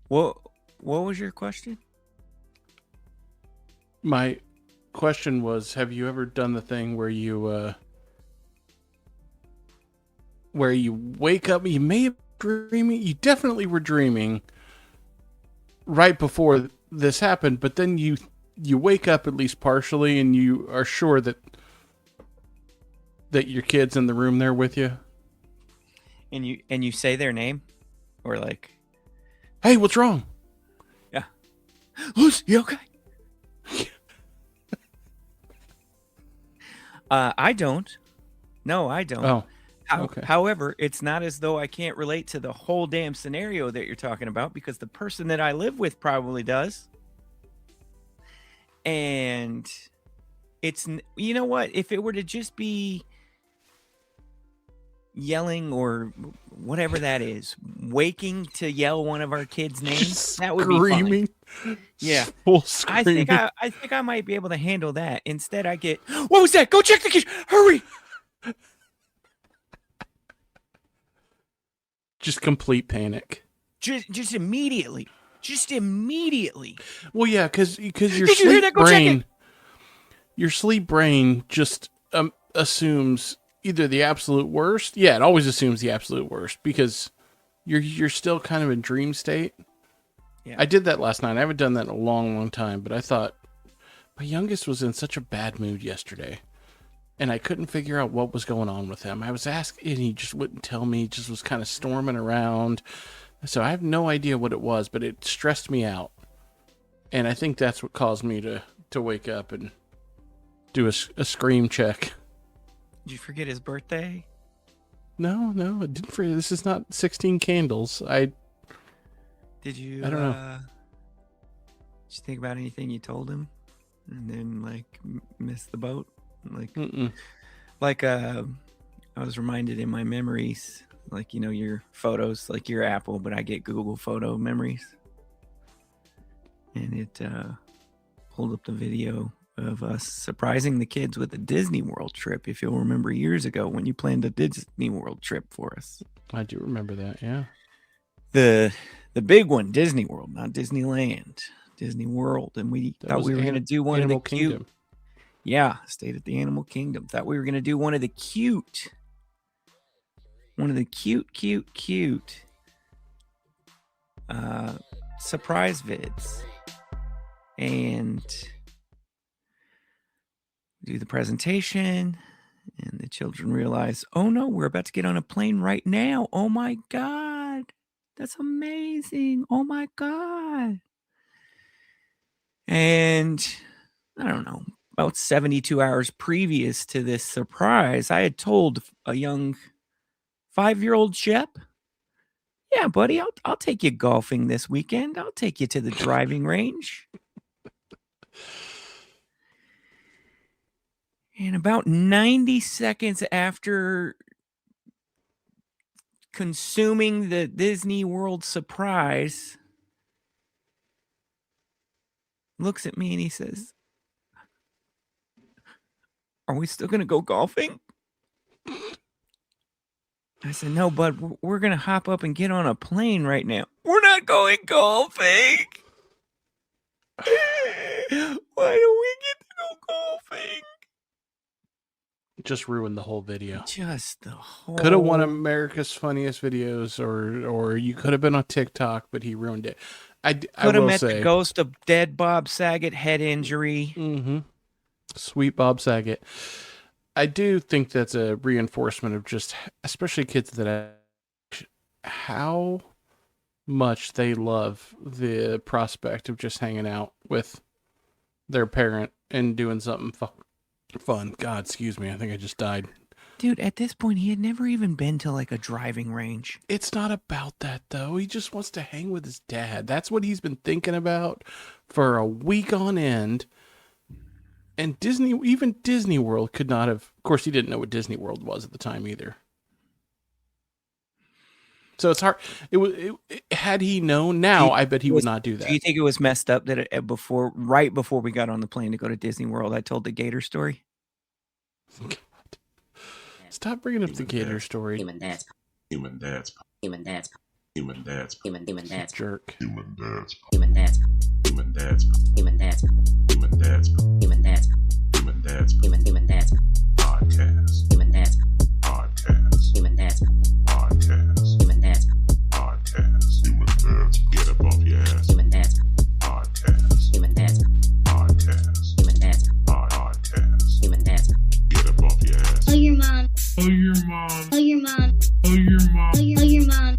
What was your question? My question was, have you ever done the thing where you wake up, you may have dreaming, you definitely were dreaming right before this happened, but then you wake up at least partially and you are sure that your kid's in the room there with you? And you say their name, or like, Hey, what's wrong? yeah, Lucy, you okay? I don't. No, I don't. Oh, okay. However, it's not as though I can't relate to the whole damn scenario that you're talking about, because the person that I live with probably does. And it's, you know what? If it were to just be yelling or whatever that is, waking to yell one of our kids' names, that would be fine. Yeah, full screaming. I think I might be able to handle that. Instead, I get, what was that? Go check the kitchen! Hurry! Just complete panic. Just immediately. Just immediately. Well, yeah, because your Did you hear sleep that? Go check it. brain, your sleep brain just assumes either the absolute worst. Yeah, it always assumes the absolute worst because you're still kind of in dream state. Yeah. I did that last night. I haven't done that in a long, long time, but I thought my youngest was in such a bad mood yesterday, and I couldn't figure out what was going on with him. I was asking, and he just wouldn't tell me. He just was kind of storming around. So I have no idea what it was, but it stressed me out. And I think that's what caused me to wake up and do a scream check. Did you forget his birthday? No, I didn't forget. This is not 16 candles. Did you? I don't know. Did you think about anything you told him, and then like miss the boat? Like, Mm-mm. like I was reminded in my memories, like, you know, your photos, like your Apple, but I get Google photo memories, and it pulled up the video of us surprising the kids with a Disney World trip. If you'll remember years ago when you planned a Disney World trip for us. I do remember that. Yeah. The big one, Disney World, not Disneyland, Disney World, and we thought we were going to do one of the cute. Kingdom. Yeah, stayed at the Animal Kingdom. Thought we were going to do one of the cute surprise vids, and do the presentation, and the children realize, oh no, we're about to get on a plane right now. Oh my God, that's amazing. Oh my God. And I don't know, about 72 hours previous to this surprise, I had told a young 5-year-old Shep, yeah, buddy, I'll take you golfing this weekend. I'll take you to the driving range. And about 90 seconds after consuming the Disney World surprise, looks at me and he says, are we still going to go golfing? I said, no, bud, we're going to hop up and get on a plane right now. We're not going golfing. Why don't we get to go golfing? Just ruined the whole video. Just the whole. Could have won America's Funniest Videos, or you could have been on TikTok, but he ruined it. I could have met say, the ghost of dead Bob Saget, head injury. Mm-hmm. Sweet Bob Saget. I do think that's a reinforcement of just, especially kids that how much they love the prospect of just hanging out with their parent and doing something fun. God, excuse me. I think I just died. Dude, at this point, he had never even been to like a driving range. It's not about that, though. He just wants to hang with his dad. That's what he's been thinking about for a week on end. And even Disney World could not have. Of course, he didn't know what Disney World was at the time either. So it's hard. Had he known now, I bet he would not do that. Do you think it was messed up that right before we got on the plane to go to Disney World, I told the gator story? God. Stop bringing up the gator story. Human dad's Human Dads. Human Dads. Jerk. Human Dads. Human Dads. Human Dads. Human Dads. Human Dads. Human Dads. Human Dads. Human Dads. Podcast. Human Dads. Podcast. Human Dads. Podcast. Human Dads. Podcast. Human Dads. Get up off your ass. Human Dads. Podcast. Human Dads. Podcast. Human Dads. Podcast. Human Dads. Get up off your ass. Tell your mom. Tell your mom. Tell your mom. Tell your mom. Tell your mom.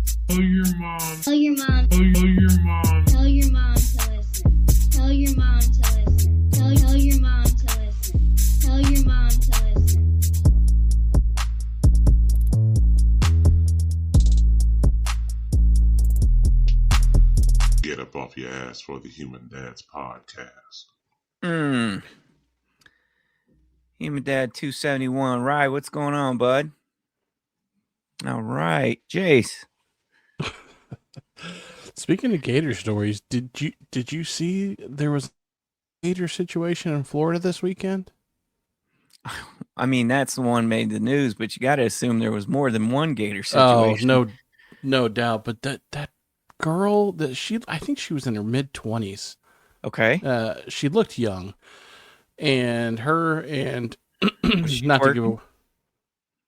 Tell your mom. Tell your mom. Tell your mom. Tell your mom to listen. Tell your mom to listen. Tell your mom to listen. Tell your mom to listen. Get up off your ass for the Human Dads podcast. Human Dad 271. Right, what's going on, bud? All right, Jace. Speaking of gator stories, did you see there was a gator situation in Florida this weekend? I mean, that's the one made the news, but you got to assume there was more than one gator situation. Oh, no doubt. But that girl I think she was in her mid-20s. Okay. She looked young, and her and Was she not to twerking? give.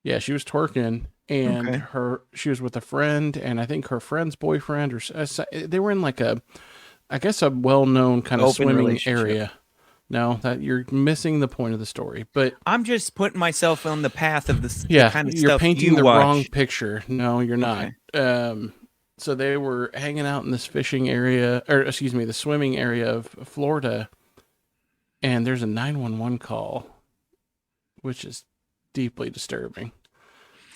Yeah, she was twerking, and Okay. she was with a friend, and I think her friend's boyfriend, or they were in like a well-known kind of Open swimming relationship. area. No, that you're missing the point of the story. But I'm just putting myself on the path of the yeah, kind of you're stuff painting you the watch. wrong picture. No, you're not. So they were hanging out in this fishing area, or excuse me, the swimming area of Florida, and there's a 911 call, which is deeply disturbing.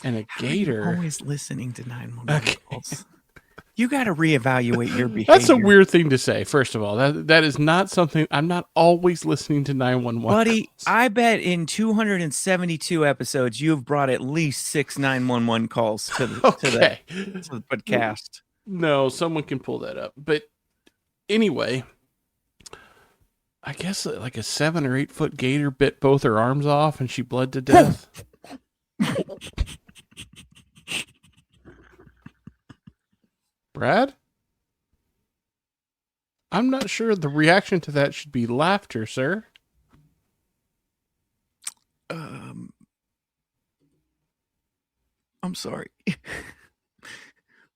And a How are you gator. always listening to 911 Okay. calls. You got to reevaluate your behavior. That's a weird thing to say. First of all, that is not something. I'm not always listening to 911. Buddy, calls. I bet in 272 episodes you've brought at least 6 911 calls to the Okay. to the podcast. No, someone can pull that up. But anyway, I guess like a 7 or 8 foot gator bit both her arms off, and she bled to death. Brad? I'm not sure the reaction to that should be laughter, sir. I'm sorry.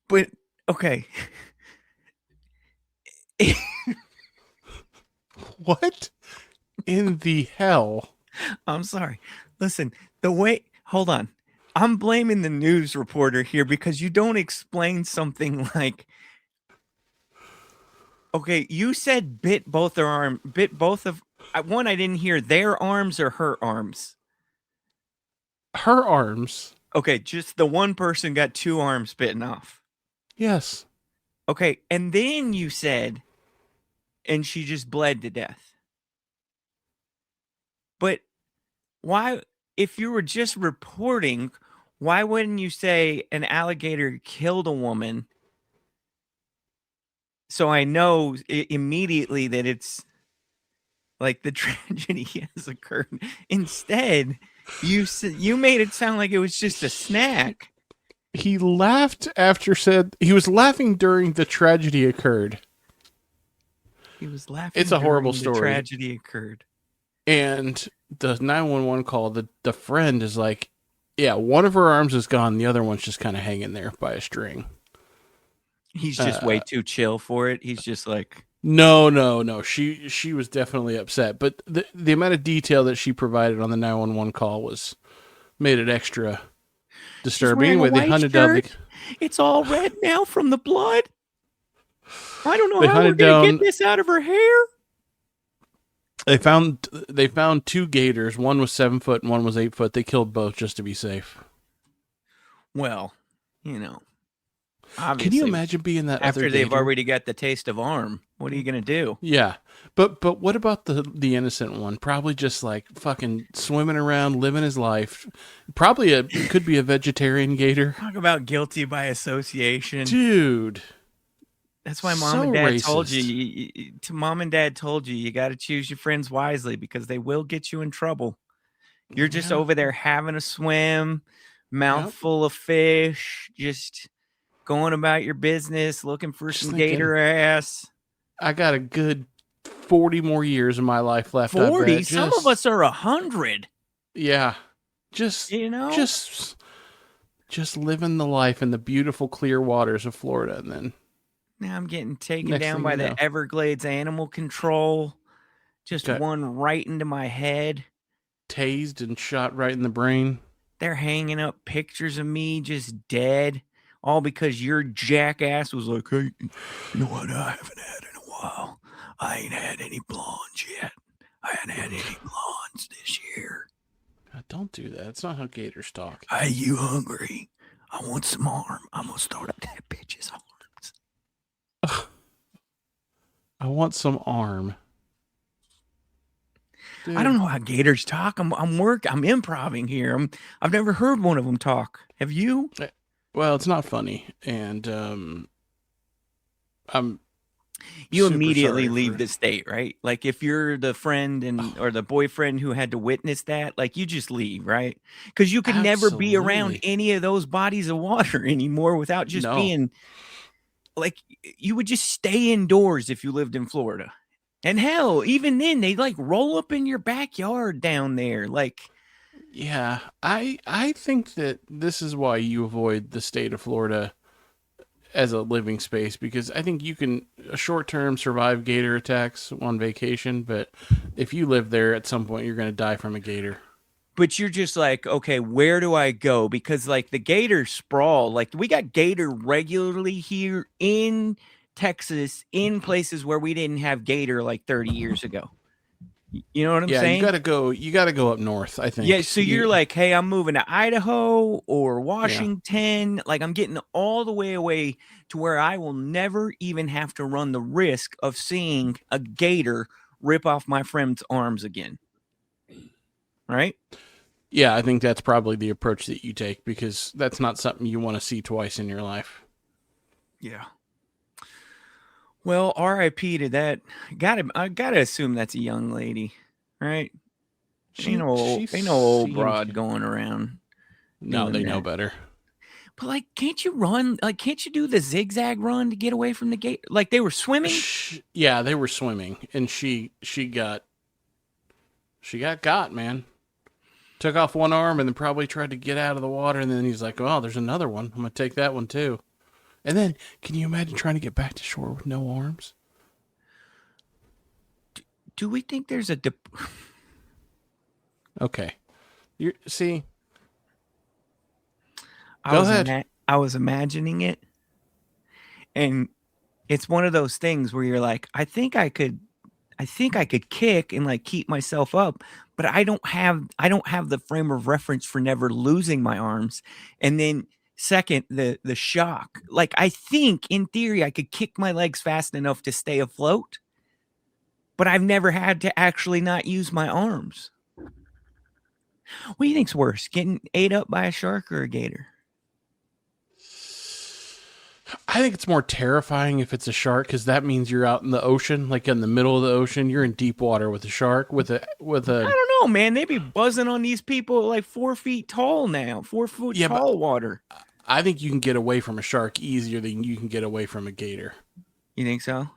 But okay. What in the hell? I'm sorry. Listen, hold on. I'm blaming the news reporter here because you don't explain something like, okay, you said bit both of one. I didn't hear their arms or her arms. Her arms. Okay, just the one person got 2 arms bitten off. Yes. Okay, and then you said, and she just bled to death. But why, if you were just reporting, why wouldn't you say an alligator killed a woman? So I know immediately that it's like the tragedy has occurred. Instead, you made it sound like it was just a snack. He laughed he was laughing during the tragedy occurred. He was laughing. It's a horrible during story. The tragedy occurred. And the 911 call, the friend is like, yeah, one of her arms is gone. The other one's just kind of hanging there by a string. He's just way too chill for it. He's just like, No. She was definitely upset. But the amount of detail that she provided on the 911 call made it extra disturbing. wearing a They white hunted down shirt. It's all red now from the blood. I don't know They how we're hunted gonna down- get this out of her hair. They found 2 gators. One was 7 foot and one was 8 foot. They killed both just to be safe. Well, obviously. Can you imagine being that after other they've gator? already got the taste of arm? What are you gonna do? Yeah, but what about the innocent one? Probably just like fucking swimming around, living his life. Probably could be a vegetarian gator. Talk about guilty by association. Dude, That's why so Mom and Dad told racist. Mom and Dad told you got to choose your friends wisely because they will get you in trouble. You're just Yeah. over there having a swim, mouthful of fish, just going about your business, looking for Just some thinking- gator ass. I got a good 40 more years of my life left. I 40. bet. Some of us are 100. Yeah. Just just living the life in the beautiful clear waters of Florida, and then Now I'm getting taken Next down thing by you the know. Everglades Animal Control. Just Got- one right into my head. tased and shot right in the brain. They're hanging up pictures of me just dead. All because your jackass was like, hey, you know what? I haven't had in a while. I ain't had any blondes yet. I haven't had any blondes this year. God, don't do that. It's not how gators talk. Hey, you hungry? I want some arm. I'm gonna start up that bitch's arms. I want some arm. I don't know how gators talk. I'm improving here. I've never heard one of them talk. Have you? Well, it's not funny, and I'm. You super immediately sorry leave for- the state, right? Like if you're the friend or the boyfriend who had to witness that, like you just leave, right? Because you could never be around Absolutely. any of those bodies of water anymore without just No. being like you would just stay indoors if you lived in Florida. And hell, even then they like roll up in your backyard down there. Like Yeah, I think that this is why you avoid the state of Florida as a living space, because I think you can short term survive gator attacks on vacation, but if you live there at some point, you're going to die from a gator. but you're just like, okay, where do I go? Because like the gator sprawl, like we got gator regularly here in Texas, in places where we didn't have gator like 30 years ago. You know what I'm Yeah, saying? you got to go up north, I think. Yeah, so you're like, hey, I'm moving to Idaho or Washington. Like I'm getting all the way away to where I will never even have to run the risk of seeing a gator rip off my friend's arms again. Right? Yeah, I think that's probably the approach that you take, because that's not something you want to see twice in your life. Yeah. Well, R.I.P. to that. I gotta assume that's a young lady, right? Ain't no old broad going around. No, doing they know that. better. But like, can't you run? Like, can't you do the zigzag run to get away from the gate? Like they were swimming. Yeah, they were swimming, and she got man. Took off one arm and then probably tried to get out of the water, and then he's like, "Oh, there's another one. I'm gonna take that one too." And then, can you imagine trying to get back to shore with no arms? Do we think there's a? Okay, see. I was ahead. I was imagining it, and it's one of those things where you're like, I think I could kick and like keep myself up, but I don't have the frame of reference for never losing my arms. And then second, the shock. Like I think in theory I could kick my legs fast enough to stay afloat, but I've never had to actually not use my arms. What do you think's worse, getting ate up by a shark or a gator? I think it's more terrifying if it's a shark, because that means you're out in the ocean, like in the middle of the ocean. You're in deep water with a shark, with a. I don't know, man. They be buzzing on these people like 4 feet tall now, 4 foot Yeah, but- tall water. I think you can get away from a shark easier than you can get away from a gator. You think so?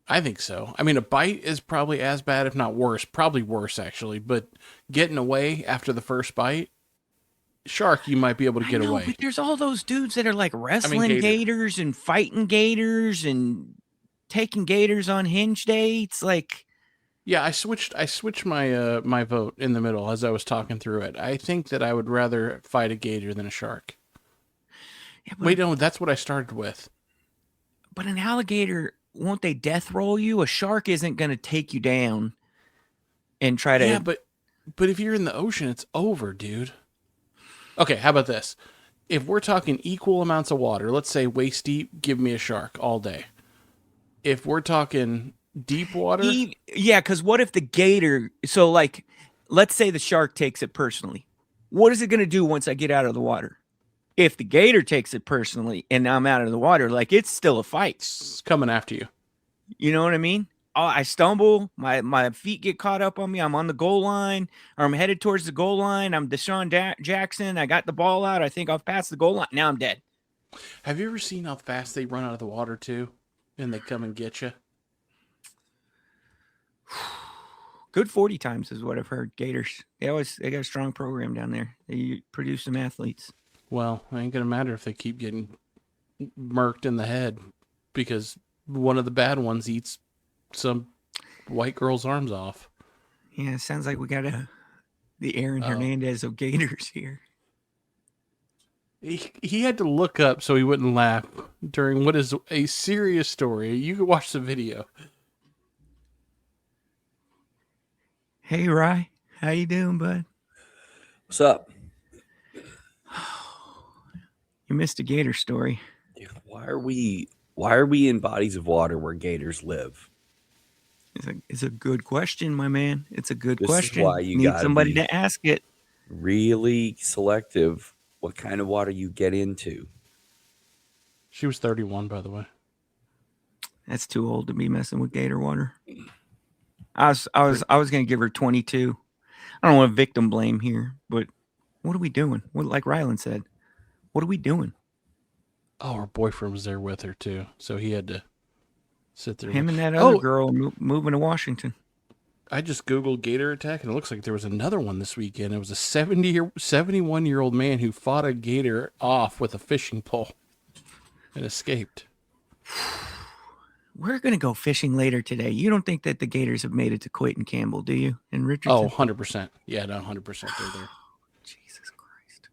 I think so. I mean, a bite is probably as bad, if not worse. Probably worse, actually. But getting away after the first bite, shark, you might be able to get I know, away. but there's all those dudes that are like wrestling gator. gators and fighting gators and taking gators on hinge dates. Like, Yeah, I switched my my vote in the middle as I was talking through it. I think that I would rather fight a gator than a shark. yeah, but, Wait, no, that's what I started with. but an alligator, won't they death roll you? A shark isn't going to take you down and try to. Yeah, but if you're in the ocean, it's over, dude. Okay, how about this? If we're talking equal amounts of water, let's say waist deep, give me a shark all day. If we're talking deep water, Yeah, because what if the gator? So, like, let's say the shark takes it personally. What is it going to do once I get out of the water? If the gator takes it personally and I'm out of the water, like it's still a fight. it's coming after you. You know what I mean? I stumble, my feet get caught up on me. I'm on the goal line, or I'm headed towards the goal line. I'm Deshaun Jackson. I got the ball out. I think I've passed the goal line. Now I'm dead. Have you ever seen how fast they run out of the water too, and they come and get you? Good 40 times is what I've heard. Gators. They got a strong program down there. They produce some athletes. Well, it ain't gonna matter if they keep getting murked in the head because one of the bad ones eats some white girl's arms off. Yeah, it sounds like we got the Aaron Hernandez of Gators here. He had to look up so he wouldn't laugh during what is a serious story. You can watch the video. Hey, Rye. How you doing, bud? What's up? You missed a gator story. Dude, why are we in bodies of water where gators live? It's a good question, my man. It's a good This is question. why you need gotta somebody be to ask it. Really selective what kind of water you get into. She was 31, by the way. That's too old to be messing with gator water. I was gonna give her 22. I don't want to victim blame here, but what are we doing? What, like Rylan said, what are we doing? Oh, her boyfriend was there with her too, so he had to sit there. Him and that other Oh. girl moving to Washington. I just Googled gator attack, and it looks like there was another one this weekend. It was a 71-year-old man who fought a gator off with a fishing pole and escaped. We're gonna go fishing later today. You don't think that the Gators have made it to Coit and Campbell, do you? And Richardson? Oh, 100%. Yeah, no, 100% they're there. Jesus Christ!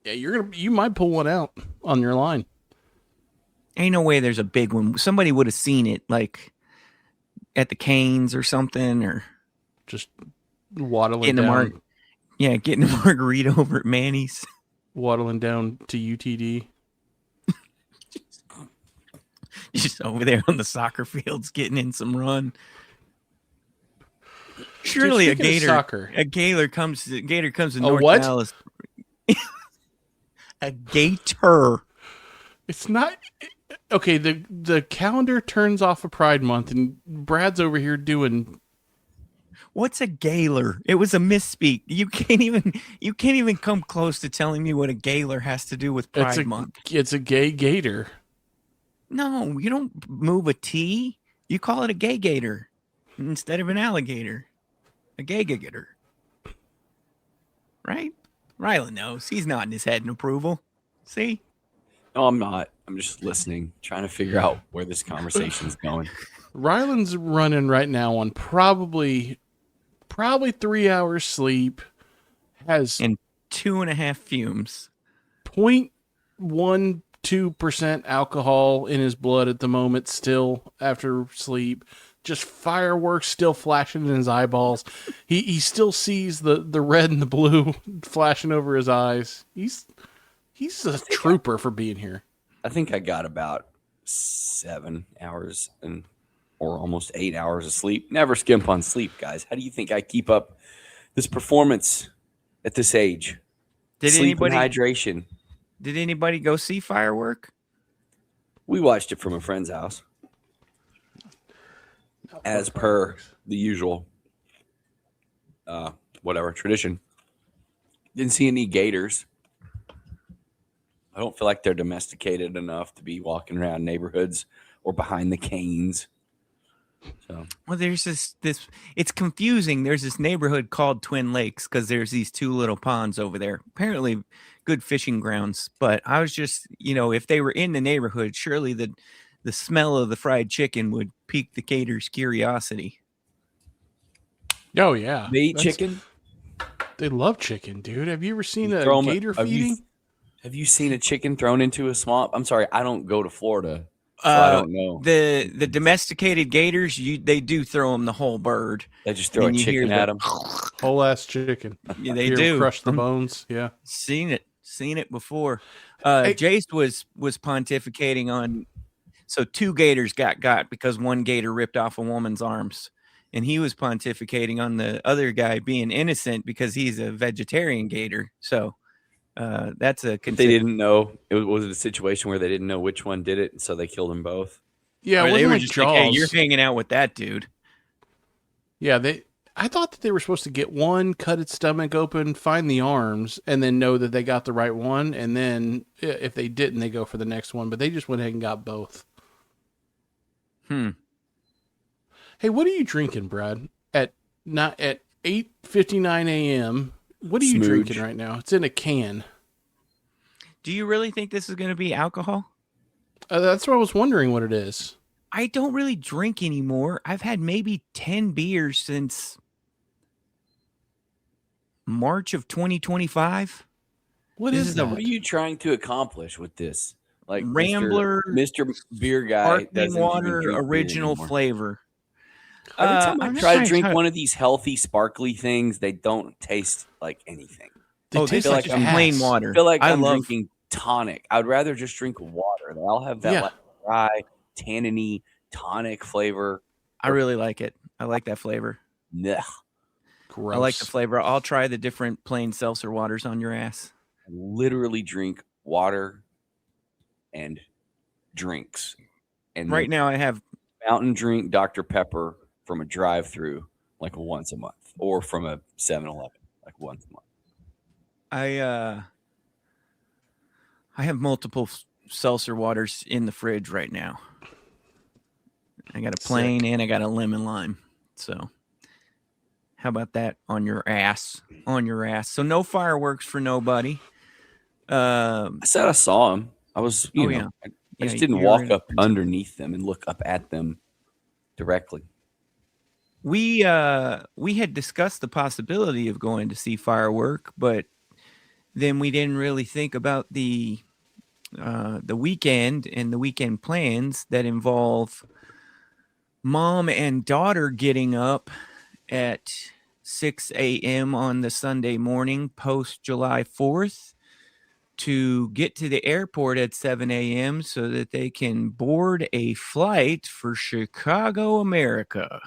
Yeah, you might pull one out on your line. Ain't no way there's a big one. Somebody would have seen it, like at the Canes or something, or Just waddling getting down, getting a margarita over at Manny's. waddling down to UTD. Just over there on the soccer fields, getting in some run. Surely Dude, speaking of soccer. a gator comes to A North what? Dallas. A gator. It's not okay. The calendar turns off of Pride Month, and Brad's over here doing. What's a gator? It was a misspeak. You can't even come close to telling me what a gator has to do with Pride Month. It's a gay gator. No, you don't move a T. You call it a gay gator instead of an alligator. A gay gator. Right? Rylan knows. He's nodding his head in approval. See? No, I'm not. I'm just listening, trying to figure out where this conversation is going. Ryland's running right now on probably 3 hours sleep. Has And 2.5 fumes. 0.12% alcohol in his blood at the moment, still after sleep. Just fireworks still flashing in his eyeballs. He still sees the red and the blue flashing over his eyes. He's a trooper for being here. I think I got about 7 hours or almost 8 hours of sleep. Never skimp on sleep, guys. How do you think I keep up this performance at this age? Did Sleep and anybody hydration. did anybody go see firework? We watched it from a friend's house, as per the usual, tradition. Didn't see any gators. I don't feel like they're domesticated enough to be walking around neighborhoods or behind the canes. So Well, there's this it's confusing. There's this neighborhood called Twin Lakes because there's these two little ponds over there. Apparently good fishing grounds. But I was just, if they were in the neighborhood, surely the smell of the fried chicken would pique the gator's curiosity. Oh yeah, they eat chicken. They love chicken, dude. Have you ever seen a Throw 'em- gator feeding? Have you seen a chicken thrown into a swamp? I'm sorry, I don't go to Florida, so I don't know. The domesticated gators, they do throw them the whole bird. They just throw a and you hear chicken at them. Whole ass chicken. Yeah, they Hear 'em do. crush the bones. Yeah. Seen it before. Hey. Jace was pontificating on. So 2 gators got because one gator ripped off a woman's arms, and he was pontificating on the other guy being innocent because he's a vegetarian gator. So that's a. They didn't know. Was it a situation where they didn't know which one did it, and so they killed them both? Yeah, Or it they wasn't were like just Jaws. like, hey, you're hanging out with that dude. Yeah, I thought that they were supposed to get one, cut its stomach open, find the arms, and then know that they got the right one. And then if they didn't, they go for the next one. But they just went ahead and got both. Hey, what are you drinking, Brad? At 8:59 a.m. What are you Smooge. drinking right now? It's in a can. Do you really think this is going to be alcohol? That's what I was wondering what it is. I don't really drink anymore. I've had maybe 10 beers since March of 2025. What This is is that? a- What are you trying to accomplish with this? Like Rambler Mr. Beer Guy Sparkling doesn't even water, drink beer original anymore. flavor. Every time I I'm just try to trying drink tell- one of these healthy, sparkly things, they don't taste like anything. They Oh, taste this like is just plain water. I feel like I I'm love- drinking tonic. I'd rather just drink water. They all have that Yeah. like dry, tanniny, tonic flavor. I really like it. I like that flavor. Ugh. Gross. I like the flavor. I'll try the different plain seltzer waters on your ass. I literally drink water and drinks. And Right now, I have mountain drink Dr. Pepper from a drive-through like once a month, or from a 7-Eleven like once a month. I have multiple seltzer waters in the fridge right now. I got a plain and I got a lemon lime. So how about that on your ass? On your ass. So no fireworks for nobody. I said I saw him. I was, you Oh, know, yeah. I just Yeah, didn't you're walk in- up underneath them and look up at them directly. We had discussed the possibility of going to see firework, but then we didn't really think about the weekend and the weekend plans that involve mom and daughter getting up at 6 a.m. on the Sunday morning post July 4th to get to the airport at 7 a.m. so that they can board a flight for Chicago, America.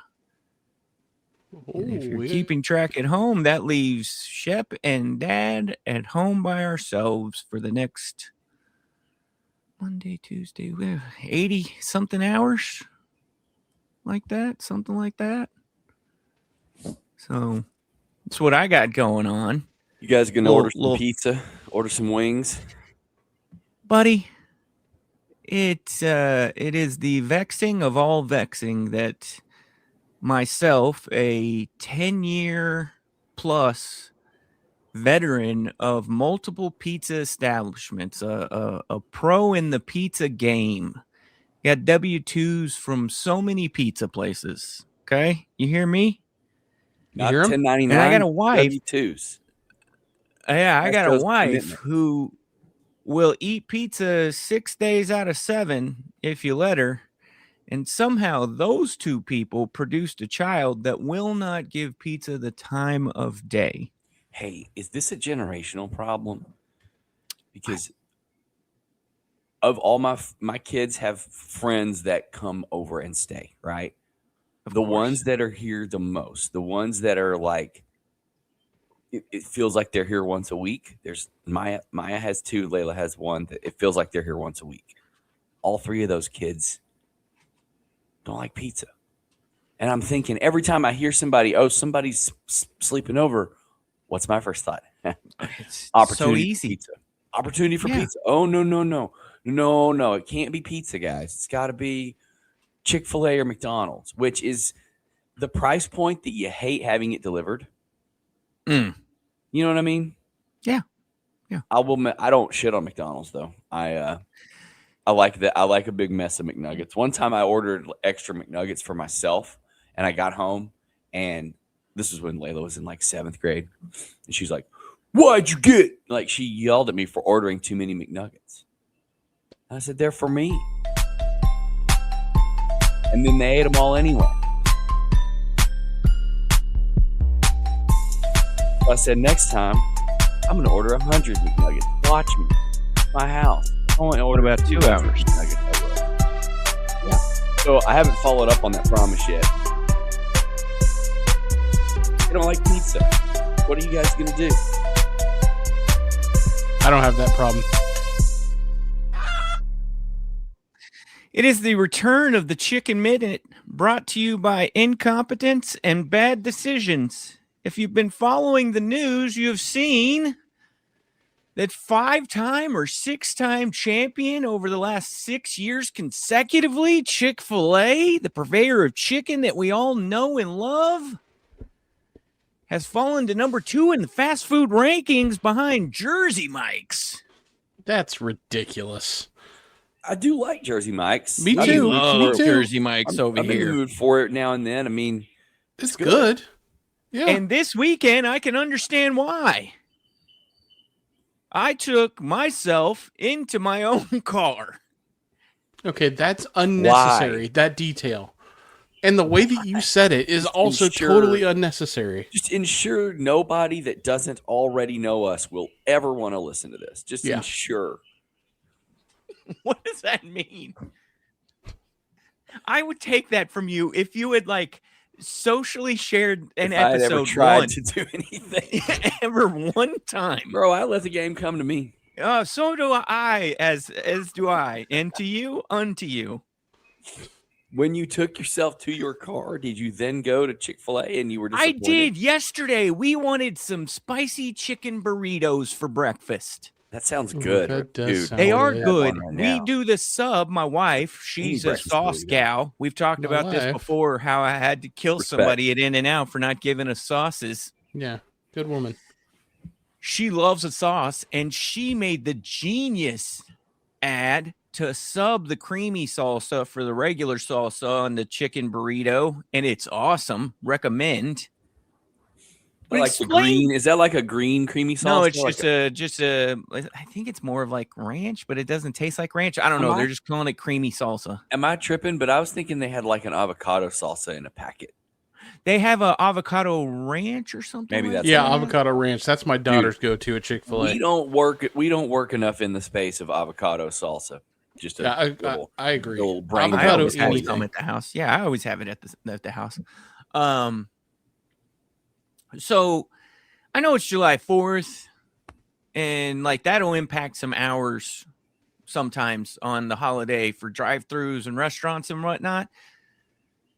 And if you're keeping track at home, that leaves Shep and Dad at home by ourselves for the next Monday, Tuesday, 80 something hours, like that, something like that. So that's what I got going on, You guys gonna Little- order some little- pizza? Order some wings? buddy. It is the vexing of all vexing that myself, a 10-year plus veteran of multiple pizza establishments, a pro in the pizza game, got W-2s from so many pizza places. Okay, you hear me? Not hear 'em? 1099. And I got a wife. W2s. Yeah, I That got a shows wife commitment. who will eat pizza 6 days out of 7 if you let her. And somehow those two people produced a child that will not give pizza the time of day. Hey, is this a generational problem? Because of all my kids have friends that come over and stay, right? Of The course. ones that are here the most, the ones that are like, it feels like they're here once a week. There's Maya has 2, Layla has 1. That it feels like they're here once a week. All 3 of those kids don't like pizza. And I'm thinking every time I hear somebody's sleeping over, what's my first thought? It's Opportunity so for easy. pizza. Opportunity for Yeah. pizza. Oh, no. It can't be pizza, guys. It's got to be Chick-fil-A or McDonald's, which is the price point that you hate having it delivered. Mm. You know what I mean? Yeah. Yeah. I don't shit on McDonald's though. I like that. I like a big mess of McNuggets. One time I ordered extra McNuggets for myself, and I got home, and this was when Layla was in like 7th grade, and she's like, "What'd you get?" Like she yelled at me for ordering too many McNuggets. And I said, "They're for me." And then they ate them all anyway. So I said, next time, I'm going to order 100 McNuggets. Watch me. My house. I only order about 2 hours? McNuggets. I will. Yeah. So I haven't followed up on that promise yet. They don't like pizza. What are you guys going to do? I don't have that problem. It is the return of the Chicken Minute, brought to you by incompetence and bad decisions. If you've been following the news, you have seen that 5-time or 6-time champion over the last 6 years consecutively, Chick-fil-A, the purveyor of chicken that we all know and love, has fallen to number 2 in the fast food rankings behind Jersey Mike's. That's ridiculous. I do like Jersey Mike's. Me I'm in too. the mood Me for it. too. Jersey Mike's over I'm in the here. mood for it now and then. I mean, It's good. Yeah. And this weekend, I can understand why. I took myself into my own car. Okay, that's unnecessary. That detail. And the way that you said it is also ensure- totally unnecessary. just ensure nobody that doesn't already know us will ever want to listen to this. Just Yeah. ensure. What does that mean? I would take that from you if you had like socially shared an If I had ever episode tried once, to do anything, ever one time. bro, I let the game come to me. So do I, as do I, and to you, unto you. When you took yourself to your car, did you then go to Chick-fil-A and you were I disappointed? did yesterday. We wanted some spicy chicken burritos for breakfast. That sounds Ooh, good, that does dude. sound They are good. good. Right We now. do the sub. My wife, she's a breakfast sauce burrito. gal. We've talked My about this wife. before, how I had to kill Respect. somebody at In-N-Out for not giving us sauces. Yeah, good woman. She loves a sauce, and she made the genius ad to sub the creamy salsa for the regular salsa on the chicken burrito, and it's awesome. Recommend. I like the green. Is that like a green creamy sauce? No, it's Or like just a. I think it's more of like ranch, but it doesn't taste like ranch. I don't Am know. I- They're just calling it creamy salsa. Am I tripping? But I was thinking they had like an avocado salsa in a packet. They have a avocado ranch or something. Maybe like that's Yeah, that. avocado ranch. That's my daughter's go-to at Chick-fil-A. We don't work enough in the space of avocado salsa. Just a Yeah, little, I agree. little brain. I Avocado always have anything. some at the house. Yeah, I always have it at the house. So I know it's July 4th, and like that'll impact some hours sometimes on the holiday for drive-throughs and restaurants and whatnot.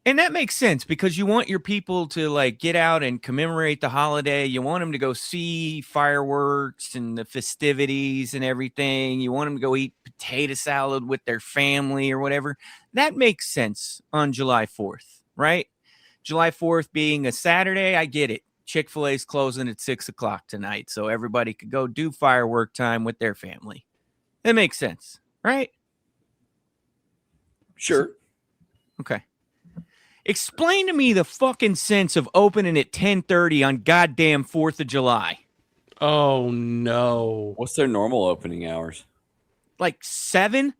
And that makes sense because you want your people to like get out and commemorate the holiday. You want them to go see fireworks and the festivities and everything. You want them to go eat potato salad with their family or whatever. That makes sense on July 4th, right? July 4th being a Saturday, I get it. Chick-fil-A's closing at 6:00 tonight, so everybody could go do firework time with their family. That makes sense, right? Sure. Okay. Explain to me the fucking sense of opening at 10:30 on goddamn 4th of July. Oh no. What's their normal opening hours? Like 7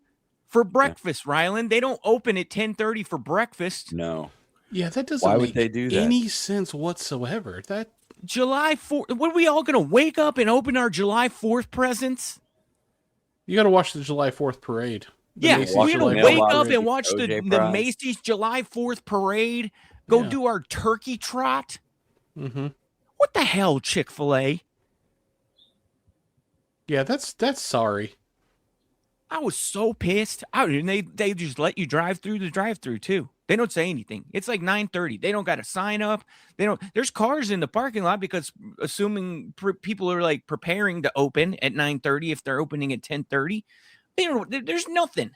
for breakfast, Ryland. They don't open at 10:30 for breakfast. No. Yeah, that doesn't Why make would they do that? any sense whatsoever. That July 4th. What are we all going to wake up and open our July 4th presents? you got to watch the July 4th parade. The Yeah, Macy's we're July going to 4th wake up parade. and watch OJ the Prize. Macy's July 4th parade, go Yeah. do our turkey trot. Mhm. What the hell, Chick-fil-A? Yeah, that's sorry. I was so pissed. And they just let you drive through the drive-through too. They don't say anything. It's like 9:30. They don't got to sign up. They don't. There's cars in the parking lot because assuming people are like preparing to open at 9:30 if they're opening at 10:30. They don't. There's nothing.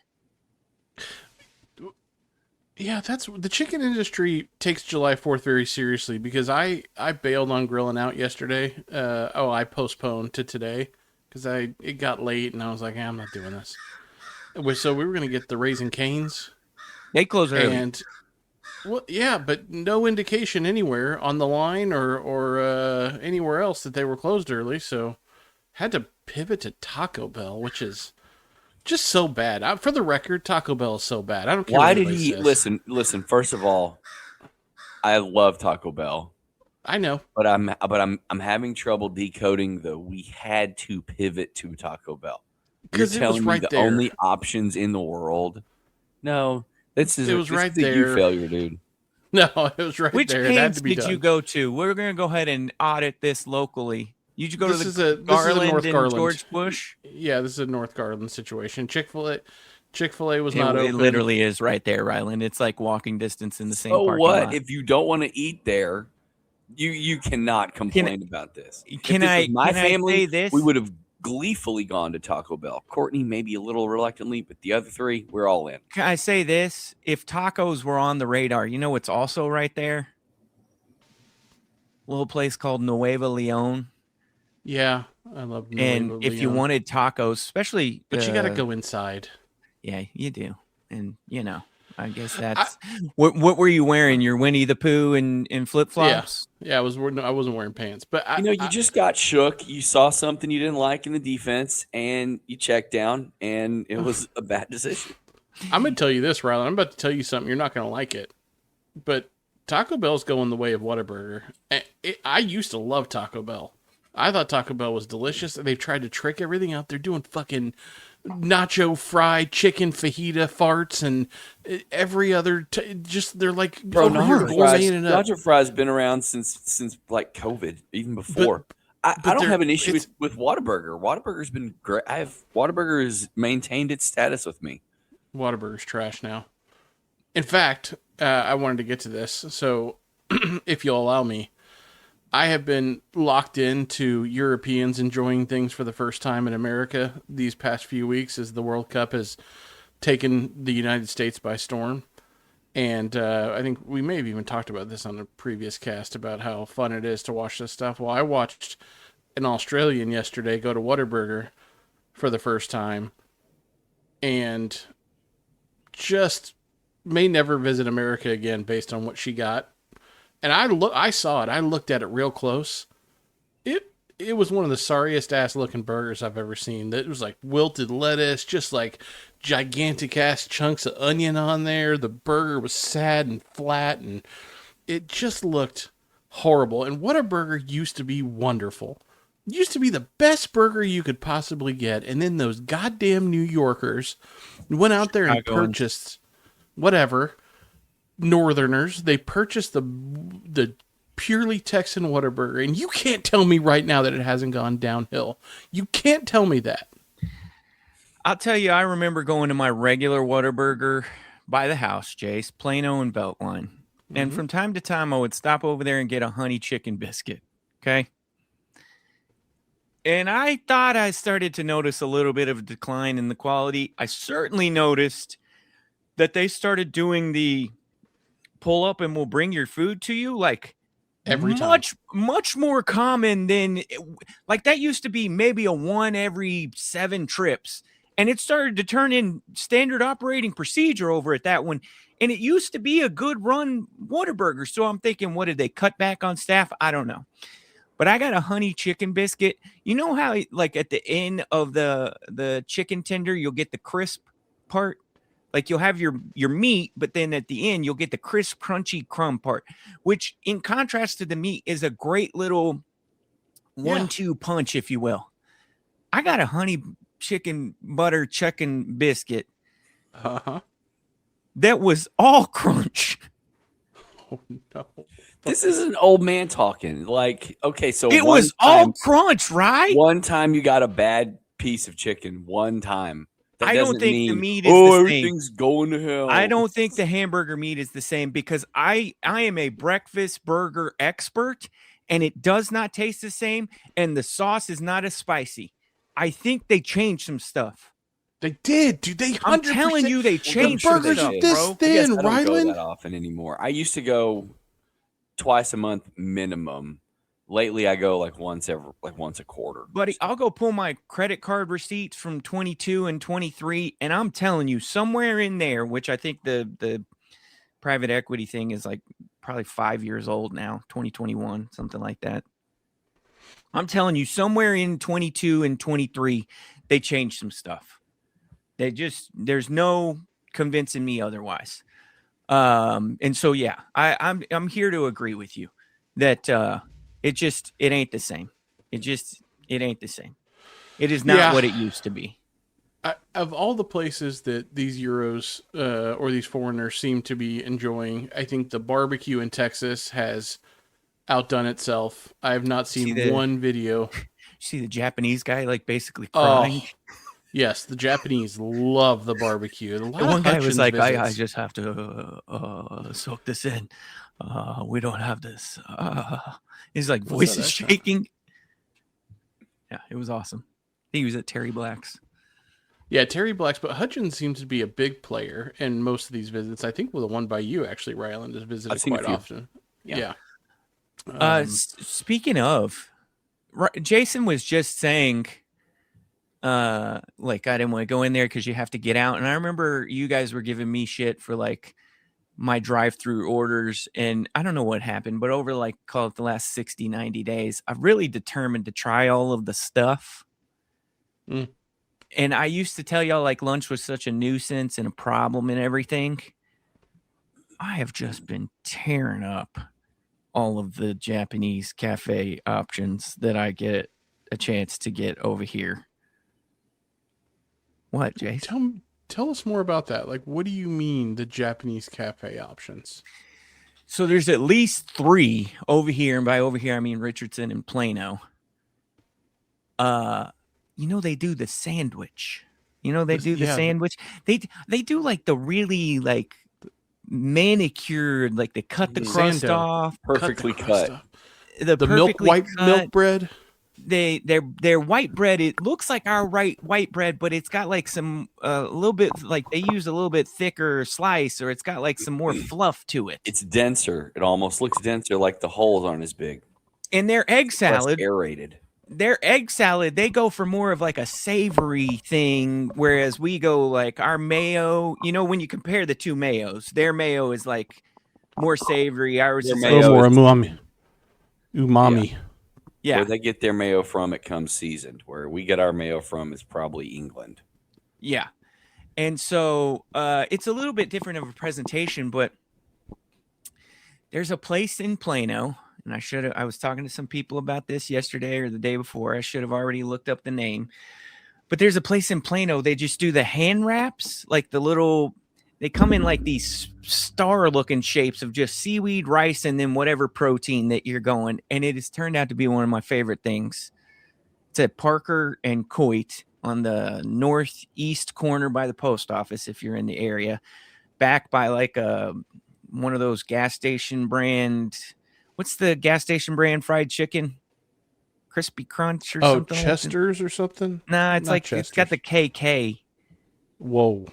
Yeah, that's the chicken industry takes July 4th very seriously because I bailed on grilling out yesterday. I postponed to today because it got late and I was like, I'm not doing this. So we were gonna get the Raising Cane's They close early. and well, yeah, but no indication anywhere on the line or anywhere else that they were closed early. So had to pivot to Taco Bell, which is just so bad. For the record, Taco Bell is so bad. I don't care. Why what did anybody he says. listen? First of all, I love Taco Bell, I know. but I'm having trouble decoding the we had to pivot to Taco Bell. You're 'Cause it was telling me right the there. only options in the world. No, this is It was right a you there. failure, dude. No, it was right Which there. It had Canes to be did done. you go to? We're going to go ahead and audit this locally. You just go This to is the a Garland North and Garland. George Bush. Yeah, this is a North Garland situation. Chick-fil-A, Chick-fil-A was not It open. literally is right there, Ryland. It's like walking distance in the same So parking what lot. if you don't want to eat there? You cannot complain about this. Can if this I- was my can I family, say this? we would have gleefully gone to Taco Bell. Courtney maybe a little reluctantly, but the other three, we're all in. Can I say this? If tacos were on the radar, you know what's also right there? A little place called Nueva Leon. Yeah, I love. And Nuevo if you Leon. wanted tacos, especially, but you got to go inside. Yeah, you do. And I guess that's what were you wearing? Your Winnie the Pooh and flip flops? Yeah, I wasn't wearing pants, but You just got shook. You saw something you didn't like in the defense, and you checked down, and it was a bad decision. I'm gonna tell you this, Rylan. I'm about to tell you something. You're not gonna like it, but Taco Bell's going the way of Whataburger. I used to love Taco Bell. I thought Taco Bell was delicious. They've tried to trick everything out. They're doing fucking nacho fried chicken fajita farts and every other. They're like, Bro, over here gourmeting it up. nacho fries been around since like COVID, even before. I don't have an issue with Whataburger. Whataburger's been great. Whataburger has maintained its status with me. Whataburger's trash now. In fact, I wanted to get to this. So, if you'll allow me, I have been locked into Europeans enjoying things for the first time in America these past few weeks as the World Cup has taken the United States by storm. And I think we may have even talked about this on a previous cast about how fun it is to watch this stuff. Well, I watched an Australian yesterday go to Whataburger for the first time and just may never visit America again based on what she got. And I saw it. I looked at it real close. It was one of the sorriest ass looking burgers I've ever seen. It was like wilted lettuce, just like gigantic ass chunks of onion on there. The burger was sad and flat, and it just looked horrible. And Whataburger used to be wonderful. It used to be the best burger you could possibly get. And then those goddamn New Yorkers went out there and purchased whatever. Northerners, they purchased the purely Texan Whataburger, and you can't tell me right now that it hasn't gone downhill. You can't tell me that. I'll tell you, I remember going to my regular Whataburger by the house, Jace, Plano and Beltline. And from time to time, I would stop over there and get a honey chicken biscuit. Okay. And I thought I started to notice a little bit of a decline in the quality. I certainly noticed that they started doing the pull up and we'll bring your food to you like every time. Much more common than like that used to be maybe a one every 7 trips, and it started to turn in standard operating procedure over at that one. And it used to be a good run Whataburger. So I'm thinking, what did they cut back on staff? I don't know. But I got a honey chicken biscuit. You know how like at the end of the chicken tender, you'll get the crisp part? Like you'll have your meat, but then at the end, you'll get the crisp, crunchy crumb part, which in contrast to the meat is a great little 1-2 punch, if you will. I got a honey chicken butter chicken biscuit that was all crunch. Oh, no. This is an old man talking. Like, okay, so it was all crunch, right? One time you got a bad piece of chicken. One time. I don't think the meat is the same. Everything's going to hell. I don't think the hamburger meat is the same because I am a breakfast burger expert, and it does not taste the same, and the sauce is not as spicy. I think they changed some stuff. They did, dude. I'm telling you, they changed some burgers stuff, are this bro. thin, I don't go Rylan. that often anymore. I used to go twice a month minimum. Lately, I go like once a quarter. Buddy, I'll go pull my credit card receipts from 22 and 23, and I'm telling you, somewhere in there, which I think the private equity thing is like probably 5 years old now, 2021, something like that. I'm telling you, somewhere in 22 and 23, they changed some stuff. There's no convincing me otherwise. And so, yeah, I'm here to agree with you that, it ain't the same. It ain't the same. It is not what it used to be. Of all the places that these Euros or these foreigners seem to be enjoying, I think the barbecue in Texas has outdone itself. I have not seen one video. See the Japanese guy like basically crying. Yes, the Japanese love the barbecue. A lot The of one guy was Hutchins like, I visits. just have to soak this in. We don't have this. His like What's voice that is accent? shaking. Yeah, it was awesome. He was at Terry Black's. Yeah, Terry Black's, but Hutchins seems to be a big player in most of these visits. I think the one by you, actually, Ryland, has visited I've seen a quite few. often. Yeah. Yeah. Speaking of, Jason was just saying, like I didn't want to go in there because you have to get out. And I remember you guys were giving me shit for like my drive-through orders, and I don't know what happened, but over like call it the last 60, 90 days, I've really determined to try all of the stuff. Mm. And I used to tell y'all like lunch was such a nuisance and a problem and everything. I have just been tearing up all of the Japanese cafe options that I get a chance to get over here. What, Jason? Tell us more about that. Like, what do you mean the Japanese cafe options? So there's at least 3 over here, and by over here I mean Richardson and Plano. You know, they do the sandwich. You know, they do the sandwich. They do like the really like manicured, like they cut the crust Sando. off, Perfectly the crust cut. off. the The milk perfectly white cut. milk bread. Their white bread, it looks like our white bread, but it's got like some a little bit like they use a little bit thicker slice, or it's got like some more fluff to it. It's denser. It almost looks denser, like the holes aren't as big. And their egg Less salad, aerated. they go for more of like a savory thing, whereas we go like our mayo. You know, when you compare the 2 mayos, their mayo is like more savory. Ours Their is A like, little Mayo more is- umami. yeah, Where they get their mayo from, it comes seasoned. Where we get our mayo from is probably England. yeah. And so it's a little bit different of a presentation, but there's a place in Plano, and I was talking to some people about this yesterday or the day before. I should have already looked up the name. But there's a place in Plano, they just do the hand wraps, like the little, they come in like these star looking shapes of just seaweed, rice, and then whatever protein that you're going. And it has turned out to be one of my favorite things. It's at Parker and Coit on the northeast corner by the post office, if you're in the area, back by like one of those gas station brand. What's the gas station brand fried chicken? Crispy Crunch or Oh, something? Chester's or something? Nah, it's Not like it's got the KK. Whoa.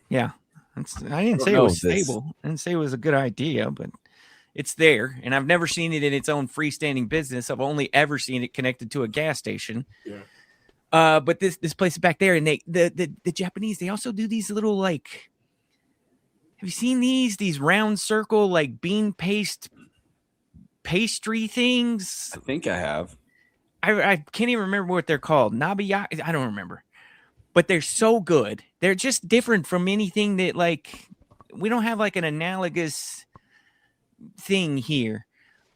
Yeah, I didn't say it know was this. stable. I didn't say it was a good idea, but it's there, and I've never seen it in its own freestanding business. I've only ever seen it connected to a gas station. Yeah. But this place is back there, and the Japanese, they also do these little like. Have you seen these round circle like bean paste pastry things? I think I have. I can't even remember what they're called. Nabiyaki, I don't remember. But they're so good. They're just different from anything that like we don't have like an analogous thing here.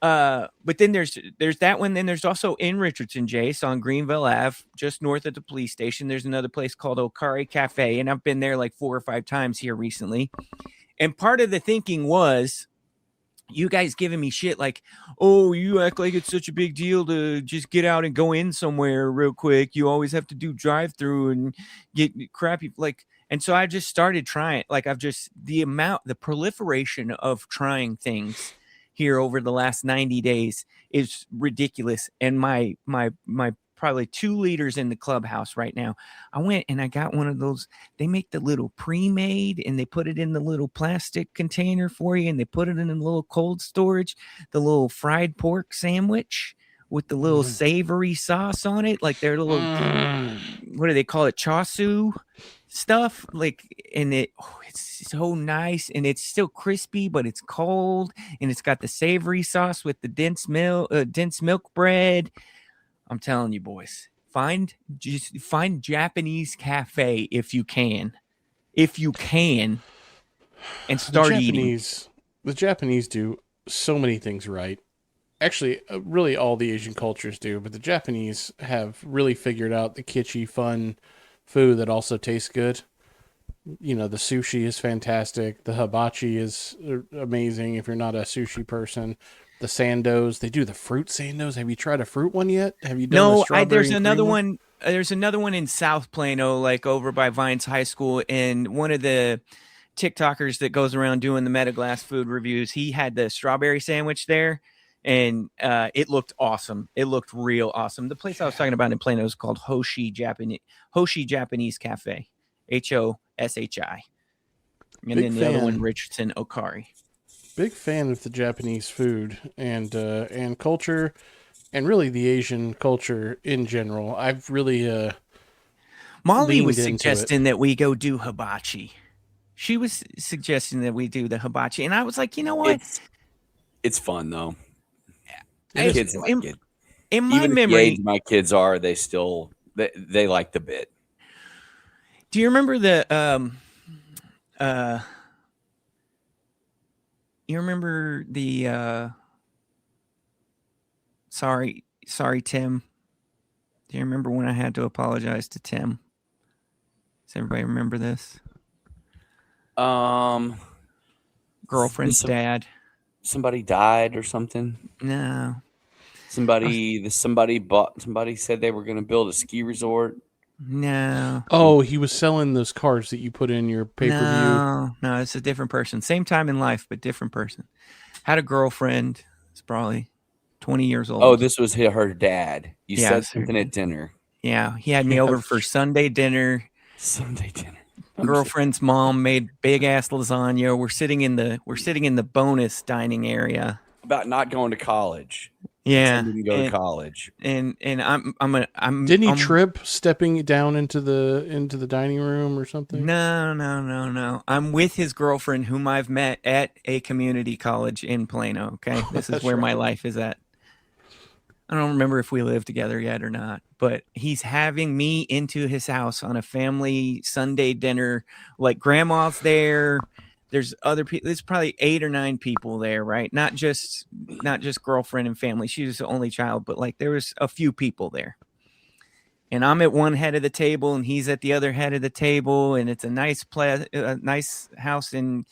But then there's that one. Then there's also in Richardson, Jace, on Greenville Ave, just north of the police station. There's another place called Okari Cafe, and I've been there like 4 or 5 times here recently. And part of the thinking was you guys giving me shit like, oh, you act like it's such a big deal to just get out and go in somewhere real quick. You always have to do drive-through and get crappy like. And so I just started trying. Like the proliferation of trying things here over the last 90 days is ridiculous. And my probably 2 liters in the clubhouse right now. I went and I got one of those. They make the little pre-made and they put it in the little plastic container for you, and they put it in a little cold storage, the little fried pork sandwich with the little savory sauce on it, like their little what do they call it, chassu stuff, like, and it's so nice, and it's still crispy, but it's cold, and it's got the savory sauce with the dense milk bread. I'm telling you, boys, find Japanese cafe if you can, and start eating. The Japanese do so many things right. Actually, really all the Asian cultures do, but the Japanese have really figured out the kitschy, fun food that also tastes good. You know, the sushi is fantastic. The hibachi is amazing if you're not a sushi person. The sandos, they do the fruit sandos. Have you tried a fruit one yet? Have you done the No, strawberry there's and another cream one. there's another one in South Plano, like over by Vines High School, and one of the TikTokers that goes around doing the Metaglass food reviews, he had the strawberry sandwich there, and it looked awesome. It looked real awesome. The place I was talking about in Plano is called Hoshi Japanese Cafe, Hoshi. And Big then the other one, fan. Richardson Okari. Big fan of the Japanese food and culture, and really the Asian culture in general. I've really Molly leaned was into it. suggesting that we go do hibachi. She was suggesting that we do the hibachi, and I was like, you know what? It's fun though. I- Kids like it. In my Even at the memory, age my kids are, they like the bit. do you remember sorry Tim? Do you remember when I had to apologize to Tim? Does everybody remember this? Girlfriend's Some- dad? Somebody died or something. No. Somebody said they were going to build a ski resort. No. Oh, he was selling those cards that you put in your pay-per-view. No, it's a different person. Same time in life, but different person. Had a girlfriend. It's probably 20 years old. Oh, this was her dad. You Yeah, said it's her something at dinner. Yeah, he had me over for Sunday dinner. Sunday dinner. Girlfriend's mom made big ass lasagna. We're sitting in the bonus dining area. About not going to college. Yeah, Tim didn't go to college. and I'm Didn't he I'm- trip stepping down into the dining room or something? No. I'm with his girlfriend, whom I've met at a community college in Plano. Okay, this is That's where my right. life is at. I don't remember if we live together yet or not, but he's having me into his house on a family Sunday dinner. Like grandma's there. There's other people. There's probably 8 or 9 people there, right? Not just girlfriend and family. She was the only child, but like there was a few people there. And I'm at one head of the table, and he's at the other head of the table, and it's a nice nice house in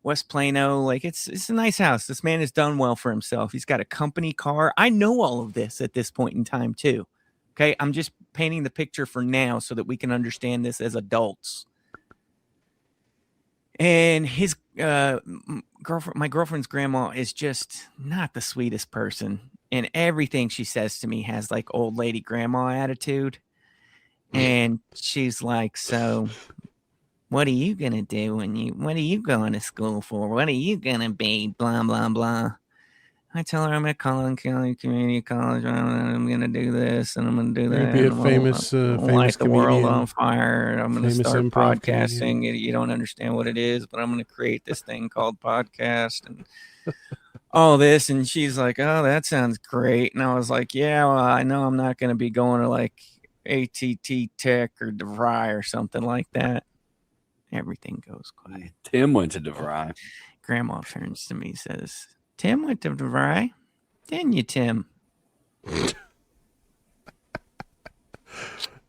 West Plano. Like it's a nice house. This man has done well for himself. He's got a company car. I know all of this at this point in time too. Okay, I'm just painting the picture for now so that we can understand this as adults. And his my girlfriend's grandma is just not the sweetest person, and everything she says to me has like old lady grandma attitude. And she's like, "So, what are you gonna do what are you going to school for? What are you gonna be? Blah blah blah." I tell her I'm at Collin County Community College. I'm gonna do this and I'm gonna do You're that. gonna be a and I'm gonna famous light the world comedian. on fire. And I'm gonna Famous start improv podcasting. comedian. You don't understand what it is, but I'm gonna create this thing called podcast and all this. And she's like, "Oh, that sounds great." And I was like, "Yeah, well, I know I'm not gonna be going to like ATT Tech or DeVry or something like that." Everything goes quiet. Tim went to DeVry. Grandma turns to me and says, "Tim went to DeVry, didn't you, Tim?" That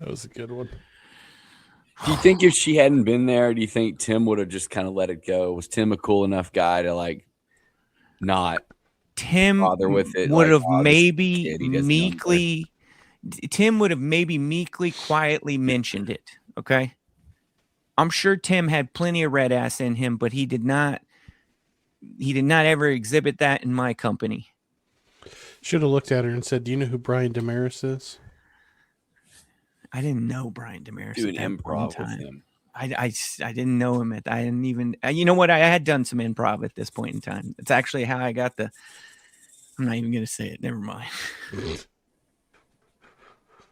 was a good one. Do you think if she hadn't been there, do you think Tim would have just kind of let it go? Was Tim a cool enough guy to like not? Tim Bother with it, would like, have "Oh, this maybe kid, he doesn't know meekly. Tim would have maybe meekly, quietly mentioned it. Okay, I'm sure Tim had plenty of red ass in him, but he did not. He did not ever exhibit that in my company. Should have looked at her and said, "Do you know who Brian Damaris is?" I didn't know Brian Damaris. Doing at that point in improv with time. him. I didn't know him I didn't even, you know what? I had done some improv at this point in time. It's actually how I got I'm not even going to say it. Never mind.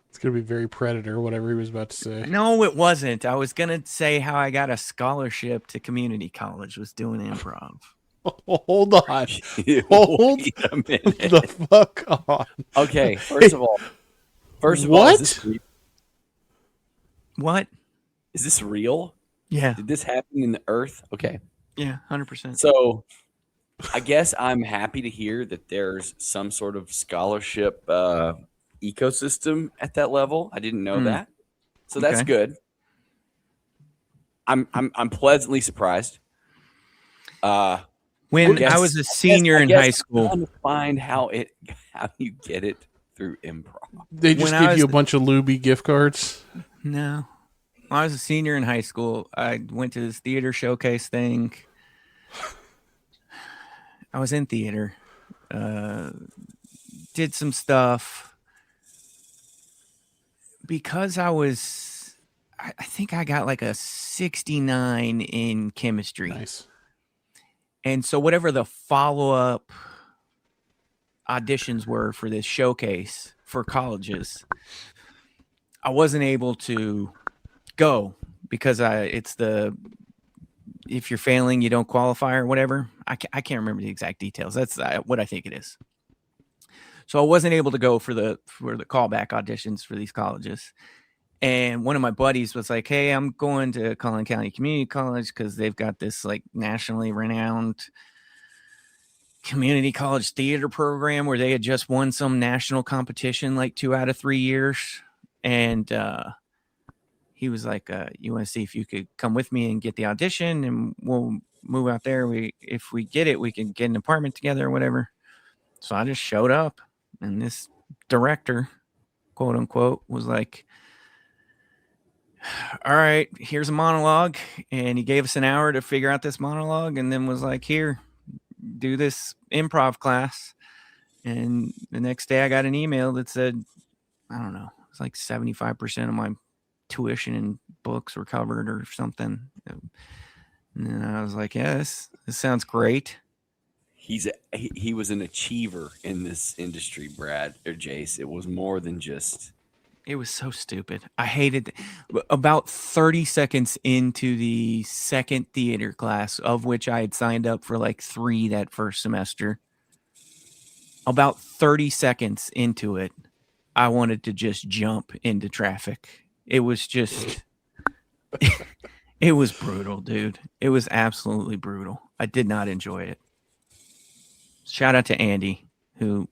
It's gonna be very Predator, whatever he was about to say. No, it wasn't. I was going to say how I got a scholarship to community college was doing improv. Hold on. Wait a minute. The fuck on. Okay, first of all, What? What? Is this real? Yeah. Did this happen in the earth? Okay. Yeah. 100%. So I guess I'm happy to hear that there's some sort of scholarship ecosystem at that level. I didn't know that. So that's Okay. good. I'm pleasantly surprised. When guess- I was a senior in I guess high I'm school, trying to find how you get it through improv. They just When I give you a was- bunch of Luby gift cards. No. When I was a senior in high school, I went to this theater showcase thing. I was in theater, did some stuff. Because I think I got like a 69 in chemistry. Nice. And so whatever the follow-up auditions were for this showcase for colleges, I wasn't able to go because if you're failing, you don't qualify or whatever. I can't remember the exact details. That's what I think it is. So I wasn't able to go for the callback auditions for these colleges. And one of my buddies was like, "Hey, I'm going to Collin County Community College because they've got this like nationally renowned community college theater program where they had just won some national competition like 2 out of 3 years." And he was like, "You want to see if you could come with me and get the audition, and we'll move out there. If we get it, we can get an apartment together or whatever." So I just showed up, and this director, quote unquote, was like, "All right, here's a monologue." And he gave us an hour to figure out this monologue, and then was like, "Here, do this improv class." And the next day I got an email that said, I don't know, it's like 75% of my tuition and books were covered or something. And then I was like, yeah, this sounds great. He was an achiever in this industry, Brad or Jace. It was more than just. It was so stupid. I hated about 30 seconds into the second theater class, of which I had signed up for like 3 that first semester. About 30 seconds into it, I wanted to just jump into traffic. It was just, it was brutal, dude. It was absolutely brutal. I did not enjoy it. Shout out to Andy, who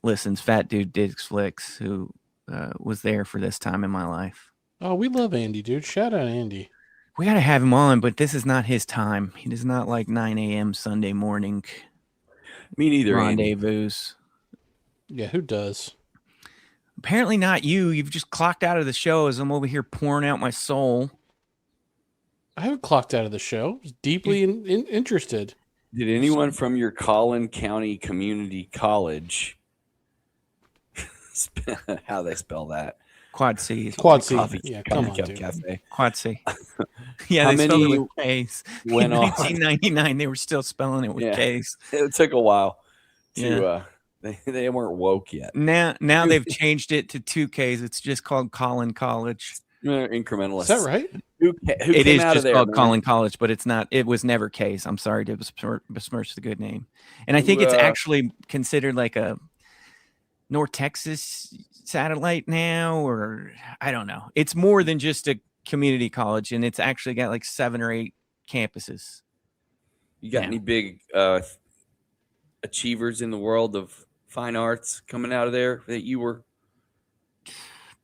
listens, Fat Dude Digs Flicks, who was there for this time in my life. Oh, we love Andy, dude. Shout out Andy. We got to have him on, but this is not his time. He does not like 9 a.m. Sunday morning Me neither. Andy. rendezvous. Yeah, who does? Apparently not you. You've just clocked out of the show as I'm over here pouring out my soul. I haven't clocked out of the show. I was deeply interested. Did anyone from your Collin County Community College? How they spell that? Quad C. Quad C. Coffee, Yeah, Coffee come on, Cup dude. Cafe. Quad C. Yeah, How they spelled it many with K's. went In on? 1999, they were still spelling it with Yeah. K's. It took a while to. Yeah. They weren't woke yet. Now they've changed it to 2 K's. It's just called Collin College. Incrementalists. Is that right? Who It came is out of just there, called man? Collin College, but it's not. It was never K's. I'm sorry to besmirch the good name. And I think it's actually considered like a North Texas satellite now, or I don't know. It's more than just a community college, and it's actually got like 7 or 8 campuses. You got Yeah. any big achievers in the world of fine arts coming out of there that you were?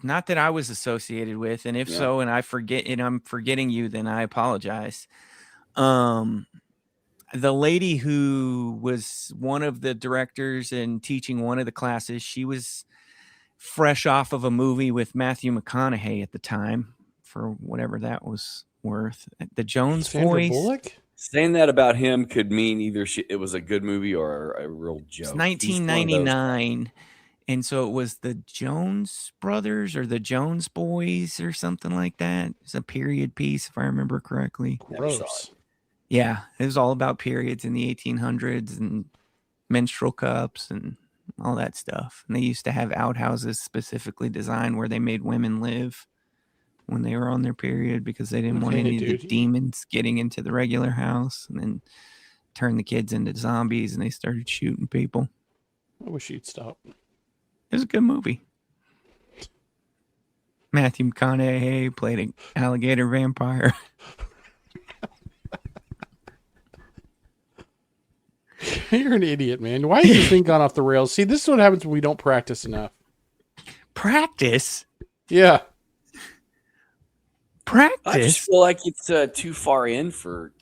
Not that I was associated with, and if Yeah. so, and I forget, and I'm forgetting you, then I apologize. The lady who was one of the directors and teaching one of the classes, she was fresh off of a movie with Matthew McConaughey at the time, for whatever that was worth. The Jones Sandra Boys. Bullock? Saying that about him could mean either it was a good movie or a real joke. It's 1999. And so it was the Jones Brothers or the Jones Boys or something like that. It's a period piece, if I remember correctly. Never saw Gross. Yeah, it was all about periods in the 1800s and menstrual cups and all that stuff. And they used to have outhouses specifically designed where they made women live when they were on their period because they didn't want Okay, any of the dude. demons getting into the regular house, and then turn the kids into zombies, and they started shooting people. I wish you'd stop. It was a good movie. Matthew McConaughey played an alligator vampire. You're an idiot, man. Why is this thing gone off the rails? See, this is what happens when we don't practice enough. Practice? Yeah. I just Practice? feel like it's too far in for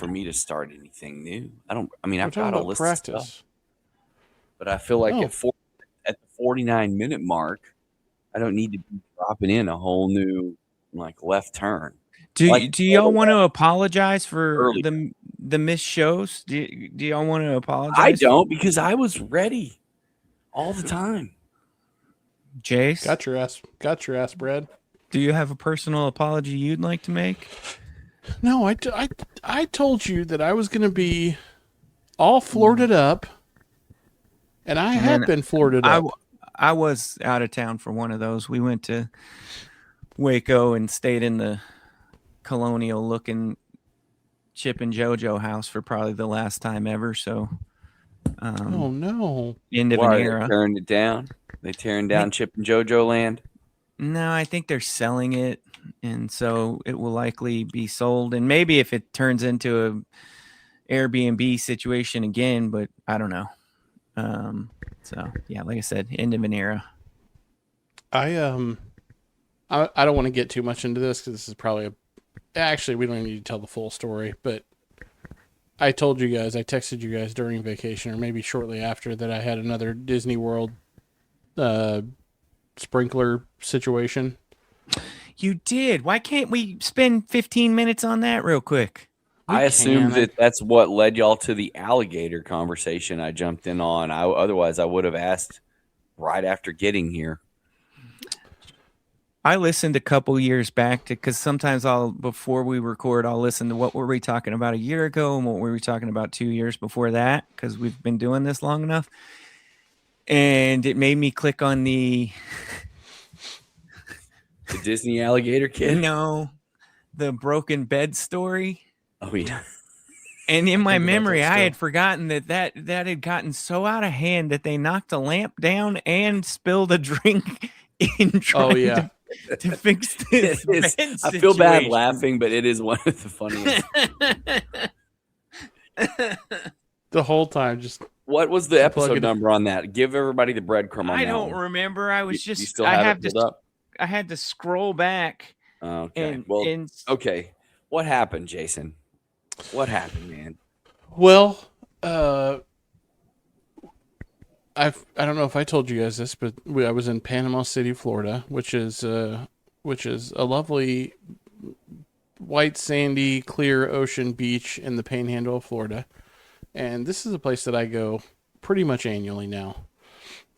me to start anything new. I mean, We're I've talking got a about list of practice. stuff, but I feel like No. at the 49-minute mark, I don't need to be dropping in a whole new like left turn. Do Like, do y'all want to apologize for early. the missed shows? Do y'all want to apologize? I don't, because I was ready all the time. Jace, Got your ass, Brad. do you have a personal apology you'd like to make? No, I told you that I was going to be all flirted up, and I And have then been flirted up. I was out of town for one of those. We went to Waco and stayed in the colonial looking Chip and JoJo house for probably the last time ever. So, Oh no! end of Why an are they era. tearing it down? They tearing down Chip and JoJo Land? No, I think they're selling it, and so it will likely be sold. And maybe if it turns into a Airbnb situation again, but I don't know. So yeah, like I said, end of an era. I don't want to get too much into this because this is probably actually we don't even need to tell the full story. But I told you guys, I texted you guys during vacation or maybe shortly after that I had another Disney World sprinkler situation. You did. Why can't we spend 15 minutes on that real quick? I assumed can. that's what led y'all to the alligator conversation I jumped in on. Otherwise, I would have asked right after getting here. I listened a couple years back to, because sometimes before we record, I'll listen to what were we talking about a year ago and what were we talking about 2 years before that, because we've been doing this long enough. And it made me click on the Disney alligator kid? the broken bed story. Oh, yeah. And in my Think about memory, that I still. had forgotten that had gotten so out of hand that they knocked a lamp down and spilled a drink in trying yeah. to fix this It is. bed I feel bad situation. laughing, but it is one of the funniest. The whole time, just What was the Plug episode it- number on that? Give everybody the breadcrumb on I that don't one. remember. I was You just still I have have it to pulled up? I had to scroll back Okay. and Well, and okay. What happened, Jason? What happened, man? well, I don't know if I told you guys this, but I was in Panama City, Florida, which is a lovely white sandy clear ocean beach in the Panhandle of Florida, and this is a place that I go pretty much annually now.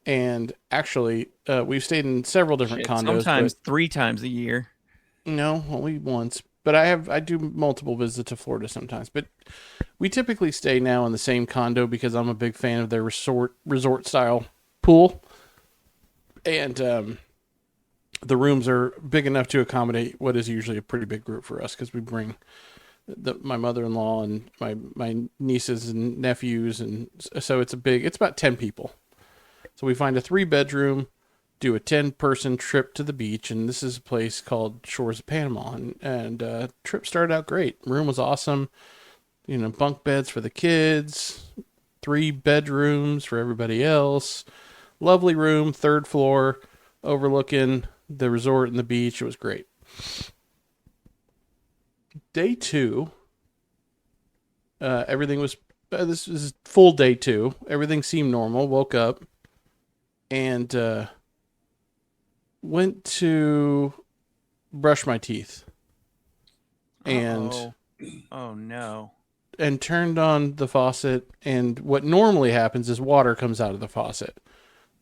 And actually, we've stayed in several different condos. sometimes 3 times a year. No, only once. But I do multiple visits to Florida sometimes. But we typically stay now in the same condo because I'm a big fan of their resort style pool. And the rooms are big enough to accommodate what is usually a pretty big group for us because we bring my mother-in-law and my nieces and nephews, and so it's about 10 people. So we find a 3-bedroom, do a 10-person trip to the beach, and this is a place called Shores of Panama, and trip started out great. Room was awesome, bunk beds for the kids, 3 bedrooms for everybody else, lovely room, 3rd floor, overlooking the resort and the beach. It was great. Day 2, everything was this is full day 2. Everything seemed normal. Woke up and went to brush my teeth and oh no. and turned on the faucet, and what normally happens is water comes out of the faucet.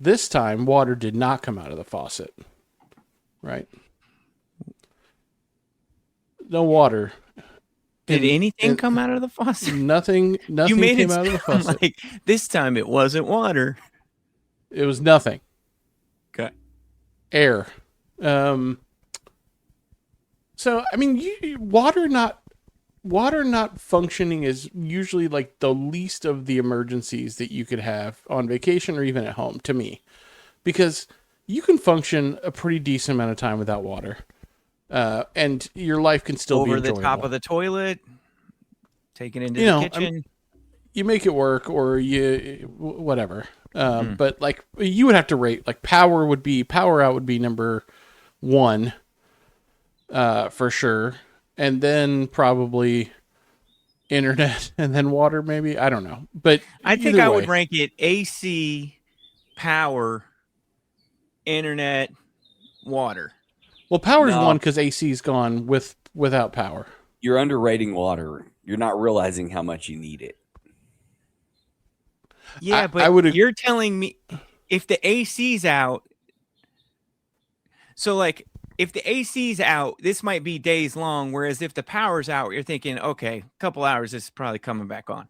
This time water did not come out of the faucet. Right? No water. Did anything and- come out of the faucet? Nothing You made came it out of the sound faucet. like this time it wasn't water. It was nothing. Okay. Air. So I mean, water not functioning is usually like the least of the emergencies that you could have on vacation or even at home, to me, because you can function a pretty decent amount of time without water, and your life can still be Over the enjoyable. top of the toilet, take it into You the know, kitchen. You make it work, or whatever. But like you would have to rate, like power out would be number 1, for sure, and then probably internet, and then water, maybe. I don't know, but I think either I way, would rank it AC, power, internet, water. Well, power's No. one because AC's gone without power. You're underrating water. You're not realizing how much you need it. Yeah, I but would ag- you're telling me if the AC's out, so like if the AC's out, this might be days long. Whereas if the power's out, you're thinking, okay, a couple hours, this is probably coming back on.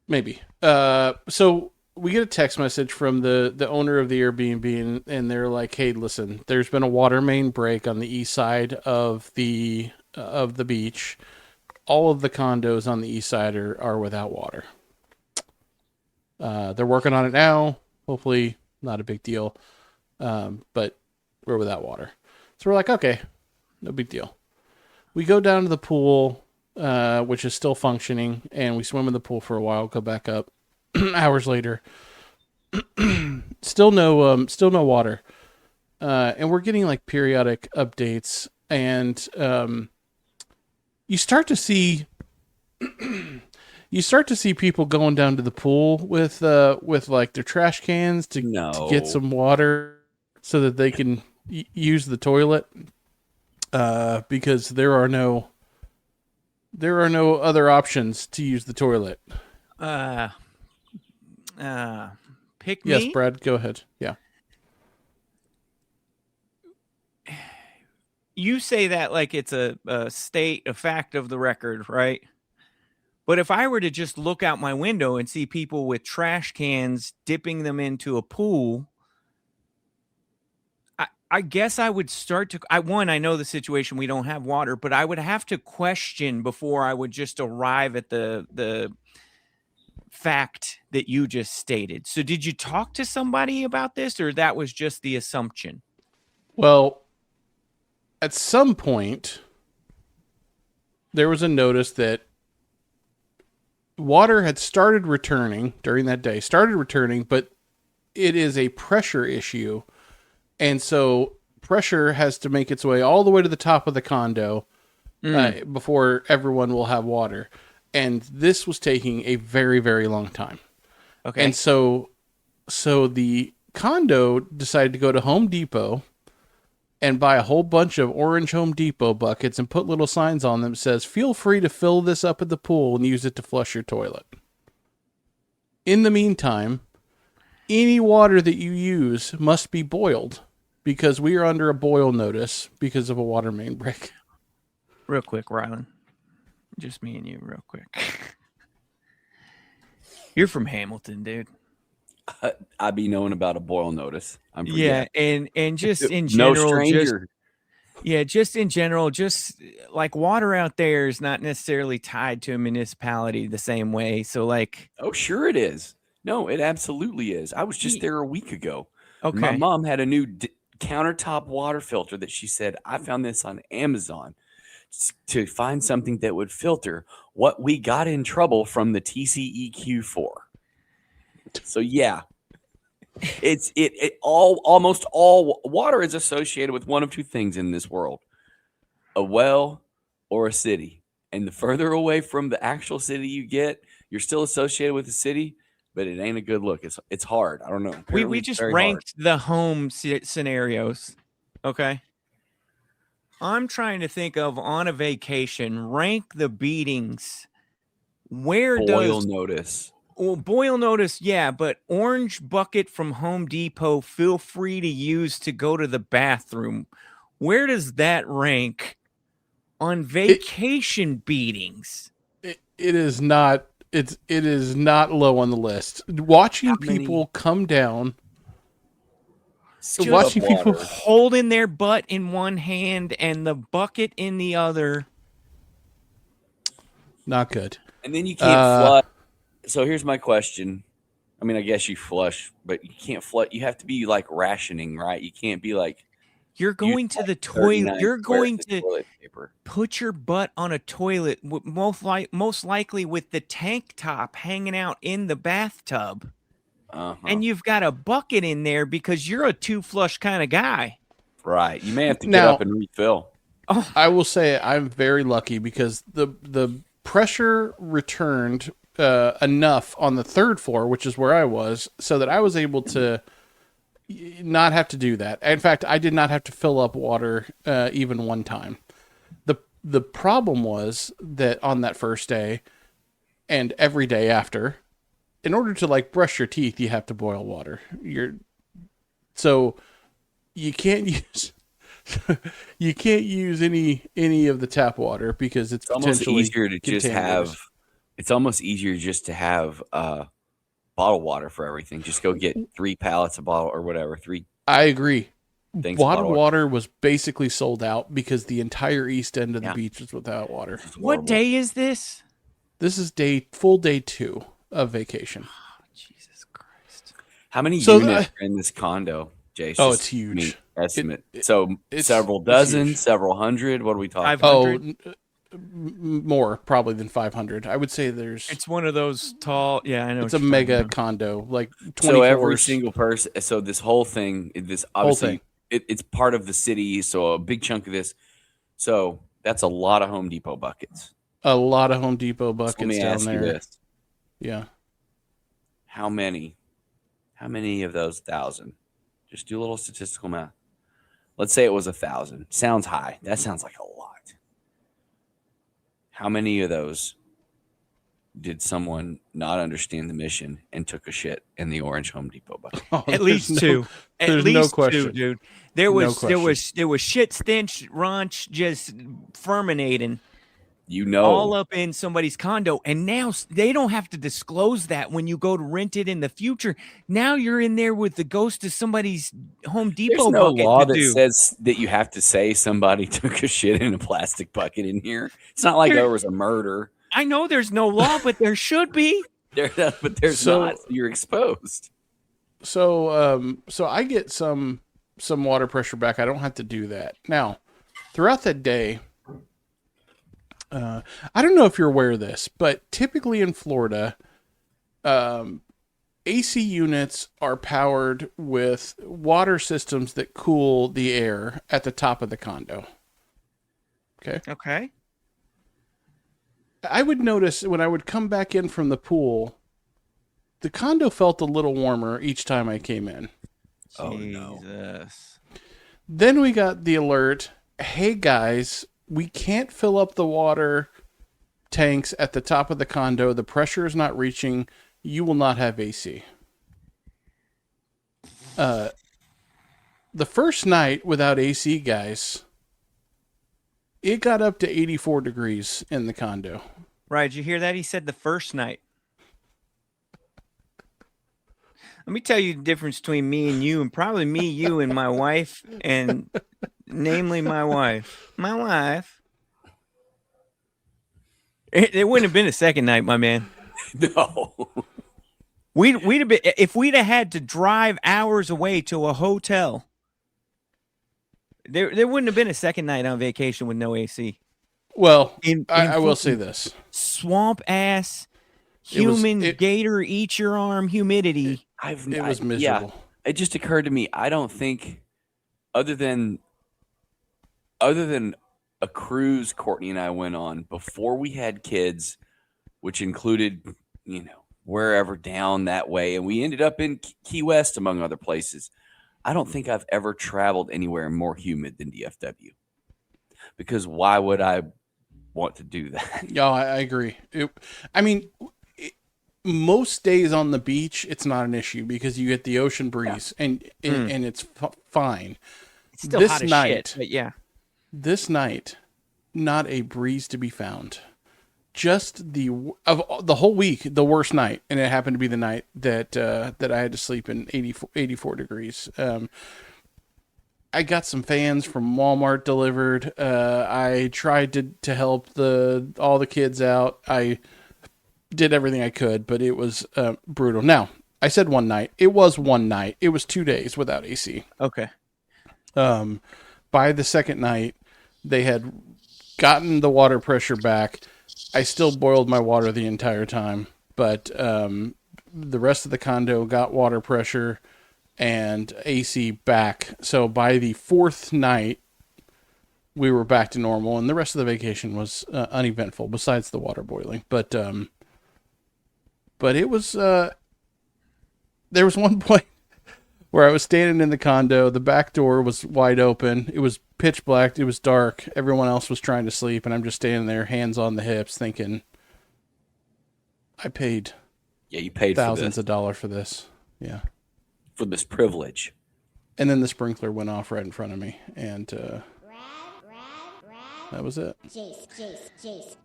Maybe. So we get a text message from the owner of the Airbnb, and they're like, "Hey, listen, there's been a water main break on the east side of the beach. All of the condos on the east side are without water. They're working on it now. Hopefully, not a big deal. But we're without water. So we're like, okay, no big deal. We go down to the pool, which is still functioning, and we swim in the pool for a while. Go back up. Hours later, still no water, and we're getting like periodic updates, and you start to see people going down to the pool with like their trash cans to get some water so that they can use the toilet, because there are no other options to use the toilet. Pick Yes, me. Brad, go ahead. Yeah. You say that like it's a fact of the record, right? But if I were to just look out my window and see people with trash cans dipping them into a pool, I guess I would start to. I know the situation, we don't have water, but I would have to question before I would just arrive at the fact that you just stated. So did you talk to somebody about this, or that was just the assumption? Well, at some point, there was a notice that water had started returning during that day, but it is a pressure issue. And so pressure has to make its way all the way to the top of the condo before everyone will have water. And this was taking a very, very long time. Okay. And so the condo decided to go to Home Depot and buy a whole bunch of orange Home Depot buckets and put little signs on them that says, "Feel free to fill this up at the pool and use it to flush your toilet." In the meantime, any water that you use must be boiled because we are under a boil notice because of a water main break. Real quick, Rylan. Just me and you, real quick. You're from Hamilton, dude. I'd be knowing about a boil notice. I'm pretty Yeah, and just in no general, stranger. just in general, just like water out there is not necessarily tied to a municipality the same way. So like, Oh, sure it is. No, it absolutely is. I was just there a week ago. okay, My mom had a new countertop water filter that she said, I found this on Amazon to find something that would filter what we got in trouble from the TCEQ for. So yeah, it's almost all water is associated with one of two things in this world: a well or a city. And the further away from the actual city you get, you're still associated with the city, but it ain't a good look. It's hard. I don't know. Apparently we it's just very ranked the home scenarios. Okay. I'm trying to think of on a vacation, rank the beatings. Where hard. Boil does notice. Well, boil notice, yeah, but orange bucket from Home Depot, feel free to use to go to the bathroom. Where does that rank on vacation beatings? It is not. It is not low on the list. Watching How many- people come down, Scoop watching up people water. Holding their butt in one hand and the bucket in the other. not good. And then you can't flush. So here's my question. I mean, I guess you flush, but you can't flush. You have to be like rationing, right? You can't be like You're going to the 39 toilet. You're squares going of to toilet paper. put your butt on a toilet, most likely with the tank top hanging out in the bathtub. Uh-huh. And you've got a bucket in there because you're a two flush kind of guy. Right. You may have to get Now- up and refill. I will say I'm very lucky because the pressure returned enough on the third floor, which is where I was, so that I was able to not have to do that. In fact, I did not have to fill up water even one time. The problem was that on that first day and every day after, in order to like brush your teeth, you have to boil water. So you can't use you can't use any of the tap water because it's almost potentially easier to just contaminated. have. It's almost easier just to have bottled water for everything. Just go get 3 pallets of bottle or whatever. 3 I agree. things. Bottled water was basically sold out because the entire east end of the Yeah. beach was without water. What day is this? This is full day 2 of vacation. Jesus Christ. How many So, units are in this condo, Jay? Oh, it's huge. Me estimate. It- so it's- several it's dozen, huge. several hundred. What are we talking? 500? Oh, more probably than 500. I would say there's. It's one of those tall. Yeah, I know. It's what a you're talking mega about. condo, like 20 So every floors. single person. So this whole thing, this Whole obviously, thing. it's part of the city. So a big chunk of this. So that's a lot of Home Depot buckets. A lot of Home Depot So buckets let me down ask there. you this: Yeah. How many of those 1,000? Just do a little statistical math. Let's say it was 1,000. Sounds high. That sounds like a lot. How many of those did someone not understand the mission and took a shit in the orange Home Depot bucket? Oh, At least there's two. At there's least no two, question. dude. There No was question. shit stench raunch just ferminating You know, all up in somebody's condo, and now they don't have to disclose that when you go to rent it in the future. Now you're in there with the ghost of somebody's Home Depot there's no bucket law to that do. says that you have to say somebody took a shit in a plastic bucket in here. It's not like There- there was a murder. I know there's no law, but there should be. But there's So- not. You're exposed. So I get some water pressure back. I don't have to do that. Now, throughout that day, I don't know if you're aware of this, but typically in Florida, AC units are powered with water systems that cool the air at the top of the condo. Okay. Okay. I would notice when I would come back in from the pool, the condo felt a little warmer each time I came in. Oh, no. Jesus. Then we got the alert, hey guys, we can't fill up the water tanks at the top of the condo. The pressure is not reaching. You will not have AC. The first night without AC, guys, it got up to 84 degrees in the condo. Right, did you hear that? He said the first night. Let me tell you the difference between me and you, and probably me, you, and my wife, and namely my wife. My wife. It wouldn't have been a second night, my man. No. We'd have been, if we'd have had to drive hours away to a hotel. There wouldn't have been a second night on vacation with no AC. Well, In I will say fucking this. swamp ass, It was- human it- gator eat your arm humidity. It was Yeah, miserable. it just occurred to me. I don't think, other than a cruise Courtney and I went on before we had kids, which included, wherever down that way, and we ended up in Key West among other places. I don't think I've ever traveled anywhere more humid than DFW. Because why would I want to do that? Yeah, I agree. Most days on the beach, it's not an issue because you get the ocean breeze and it's fine. It's still This hot as night- shit, but yeah. This night, not a breeze to be found. Just of the whole week, the worst night, and it happened to be the night that I had to sleep in 84 degrees. I got some fans from Walmart delivered. I tried to help all the kids out. I did everything I could, but it was brutal. Now, I said one night. It was one night. It was 2 days without AC. Okay. By the second night, they had gotten the water pressure back. I still boiled my water the entire time, but the rest of the condo got water pressure and AC back. So by the fourth night, we were back to normal, and the rest of the vacation was uneventful, besides the water boiling. But But it was there was one point where I was standing in the condo. The back door was wide open. It was pitch black. It was dark. Everyone else was trying to sleep, and I'm just standing there, hands on the hips, thinking, I paid Yeah, you paid thousands for of dollars for this. Yeah. this privilege. And then the sprinkler went off right in front of me, and that was it.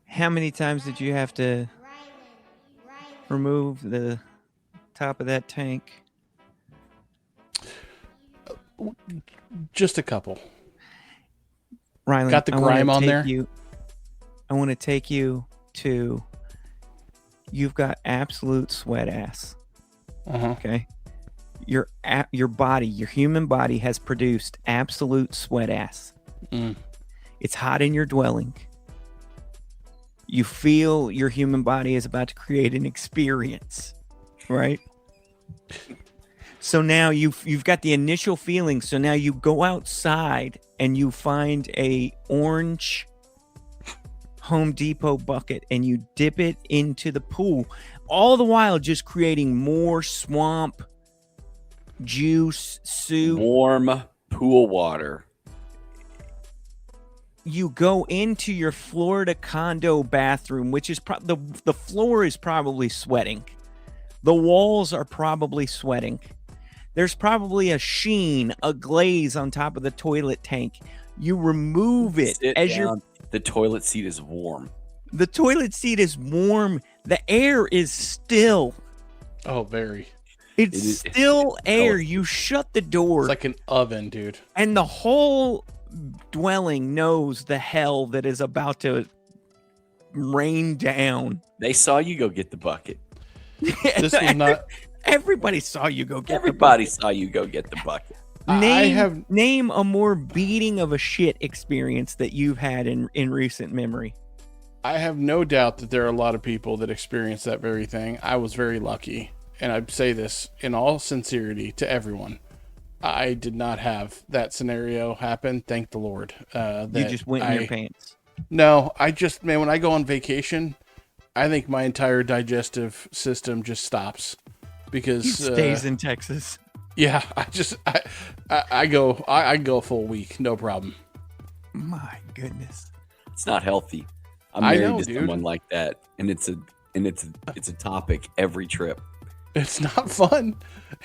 How many times did you have to remove the top of that tank? Just a couple. Rylan, Got the grime on there? I want to take you to. You've got absolute sweat ass. Uh-huh. Okay. Your body, your human body has produced absolute sweat ass. Mm. It's hot in your dwelling. You feel your human body is about to create an experience, right? So now you've got the initial feeling. So now you go outside and you find a orange Home Depot bucket and you dip it into the pool, all the while just creating more swamp juice soup. Warm pool water. You go into your Florida condo bathroom, which is the floor is probably sweating. The walls are probably sweating. There's probably a sheen, a glaze on top of the toilet tank. You remove it Sit as down. The toilet seat is warm. the toilet seat is warm. The air is still. Oh, very. It's It is- still air. oh. You shut the door, It's like an oven, dude. and the whole dwelling knows the hell that is about to rain down. They saw you go get the bucket. This was not. Everybody saw you go get Everybody saw you go get the bucket. Name a more beating of a shit experience that you've had in recent memory. I have no doubt that there are a lot of people that experience that very thing. I was very lucky, and I say this in all sincerity to everyone. I did not have that scenario happen. Thank the Lord. You just went in your pants. No, man, when I go on vacation, I think my entire digestive system just stops because He stays in Texas. Yeah, I go a full week, no problem. My goodness. It's not healthy. I'm I married know, to dude. someone like that, and it's a topic every trip. It's not fun.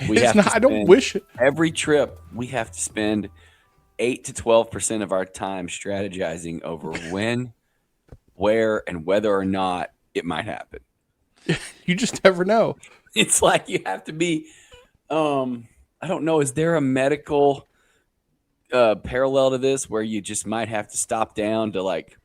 We It's have not. to I don't spend- wish it. Every trip, we have to spend 8 to 12% of our time strategizing over when, where, and whether or not it might happen. You just never know. It's like you have to be. I don't know. Is there a medical parallel to this where you just might have to stop down to like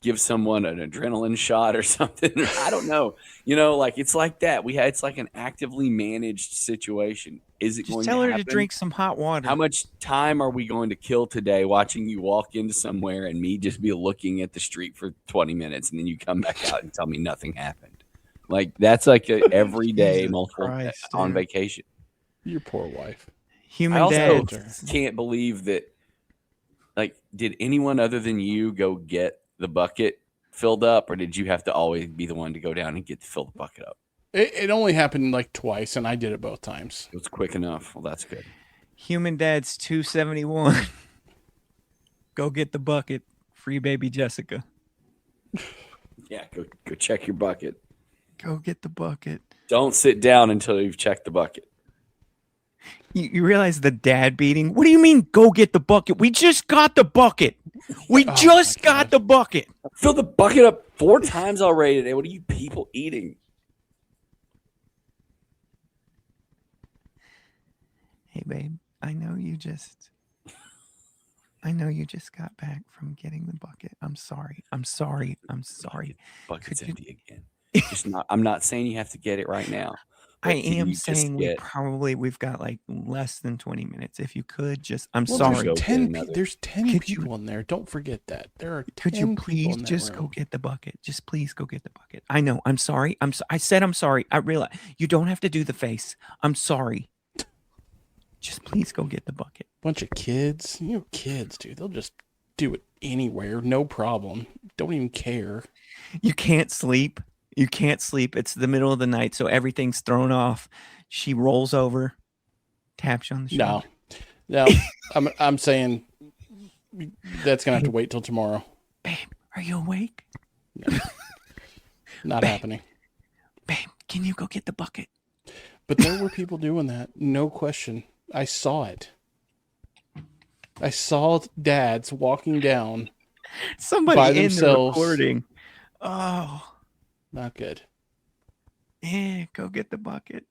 give someone an adrenaline shot or something? I don't know. Like it's like that. It's like an actively managed situation. Is it Just going tell to her happen? to drink some hot water. How much time are we going to kill today watching you walk into somewhere and me just be looking at the street for 20 minutes and then you come back out and tell me nothing happened? Like that's like a everyday Jesus multiple Christ, on dude. vacation. Your poor wife. Human I also dads. can't believe that. Like, did anyone other than you go get the bucket filled up, or did you have to always be the one to go down and fill the bucket up? It only happened like twice, and I did it both times. It was quick enough. Well, that's good. Human dads 271. Go get the bucket. Free baby Jessica. Yeah, go check your bucket. Go get the bucket. Don't sit down until you've checked the bucket. You realize the dad beating? What do you mean, go get the bucket? We just got the bucket. We just my got God. the bucket. Fill the bucket up 4 times already today. What are you people eating? Hey, babe, I know you just got back from getting the bucket. I'm sorry. Bucket's Could you- empty again. I'm not saying you have to get it right now. I But can am you just saying get- we've got like less than 20 minutes. If you could just, I'm Well, sorry. go There's get 10, another. there's 10 Could you- people in there. Don't forget that. There are 10 Could you people please in that just go room. get the bucket? Just please go get the bucket. I know. I'm sorry. I said I'm sorry. I realize you don't have to do the face. I'm sorry. Just please go get the bucket. Bunch of kids. Kids, dude. They'll just do it anywhere. No problem. Don't even care. You can't sleep. You can't sleep. It's the middle of the night, so everything's thrown off. She rolls over, taps you on the shoulder. No, I'm saying that's gonna have to wait till tomorrow. Babe, are you awake? Not Babe. happening. Babe, can you go get the bucket? But there were people doing that, no question. I saw it. I saw dads walking down. Somebody By in the themselves. recording. Oh, Not good. yeah, go get the bucket.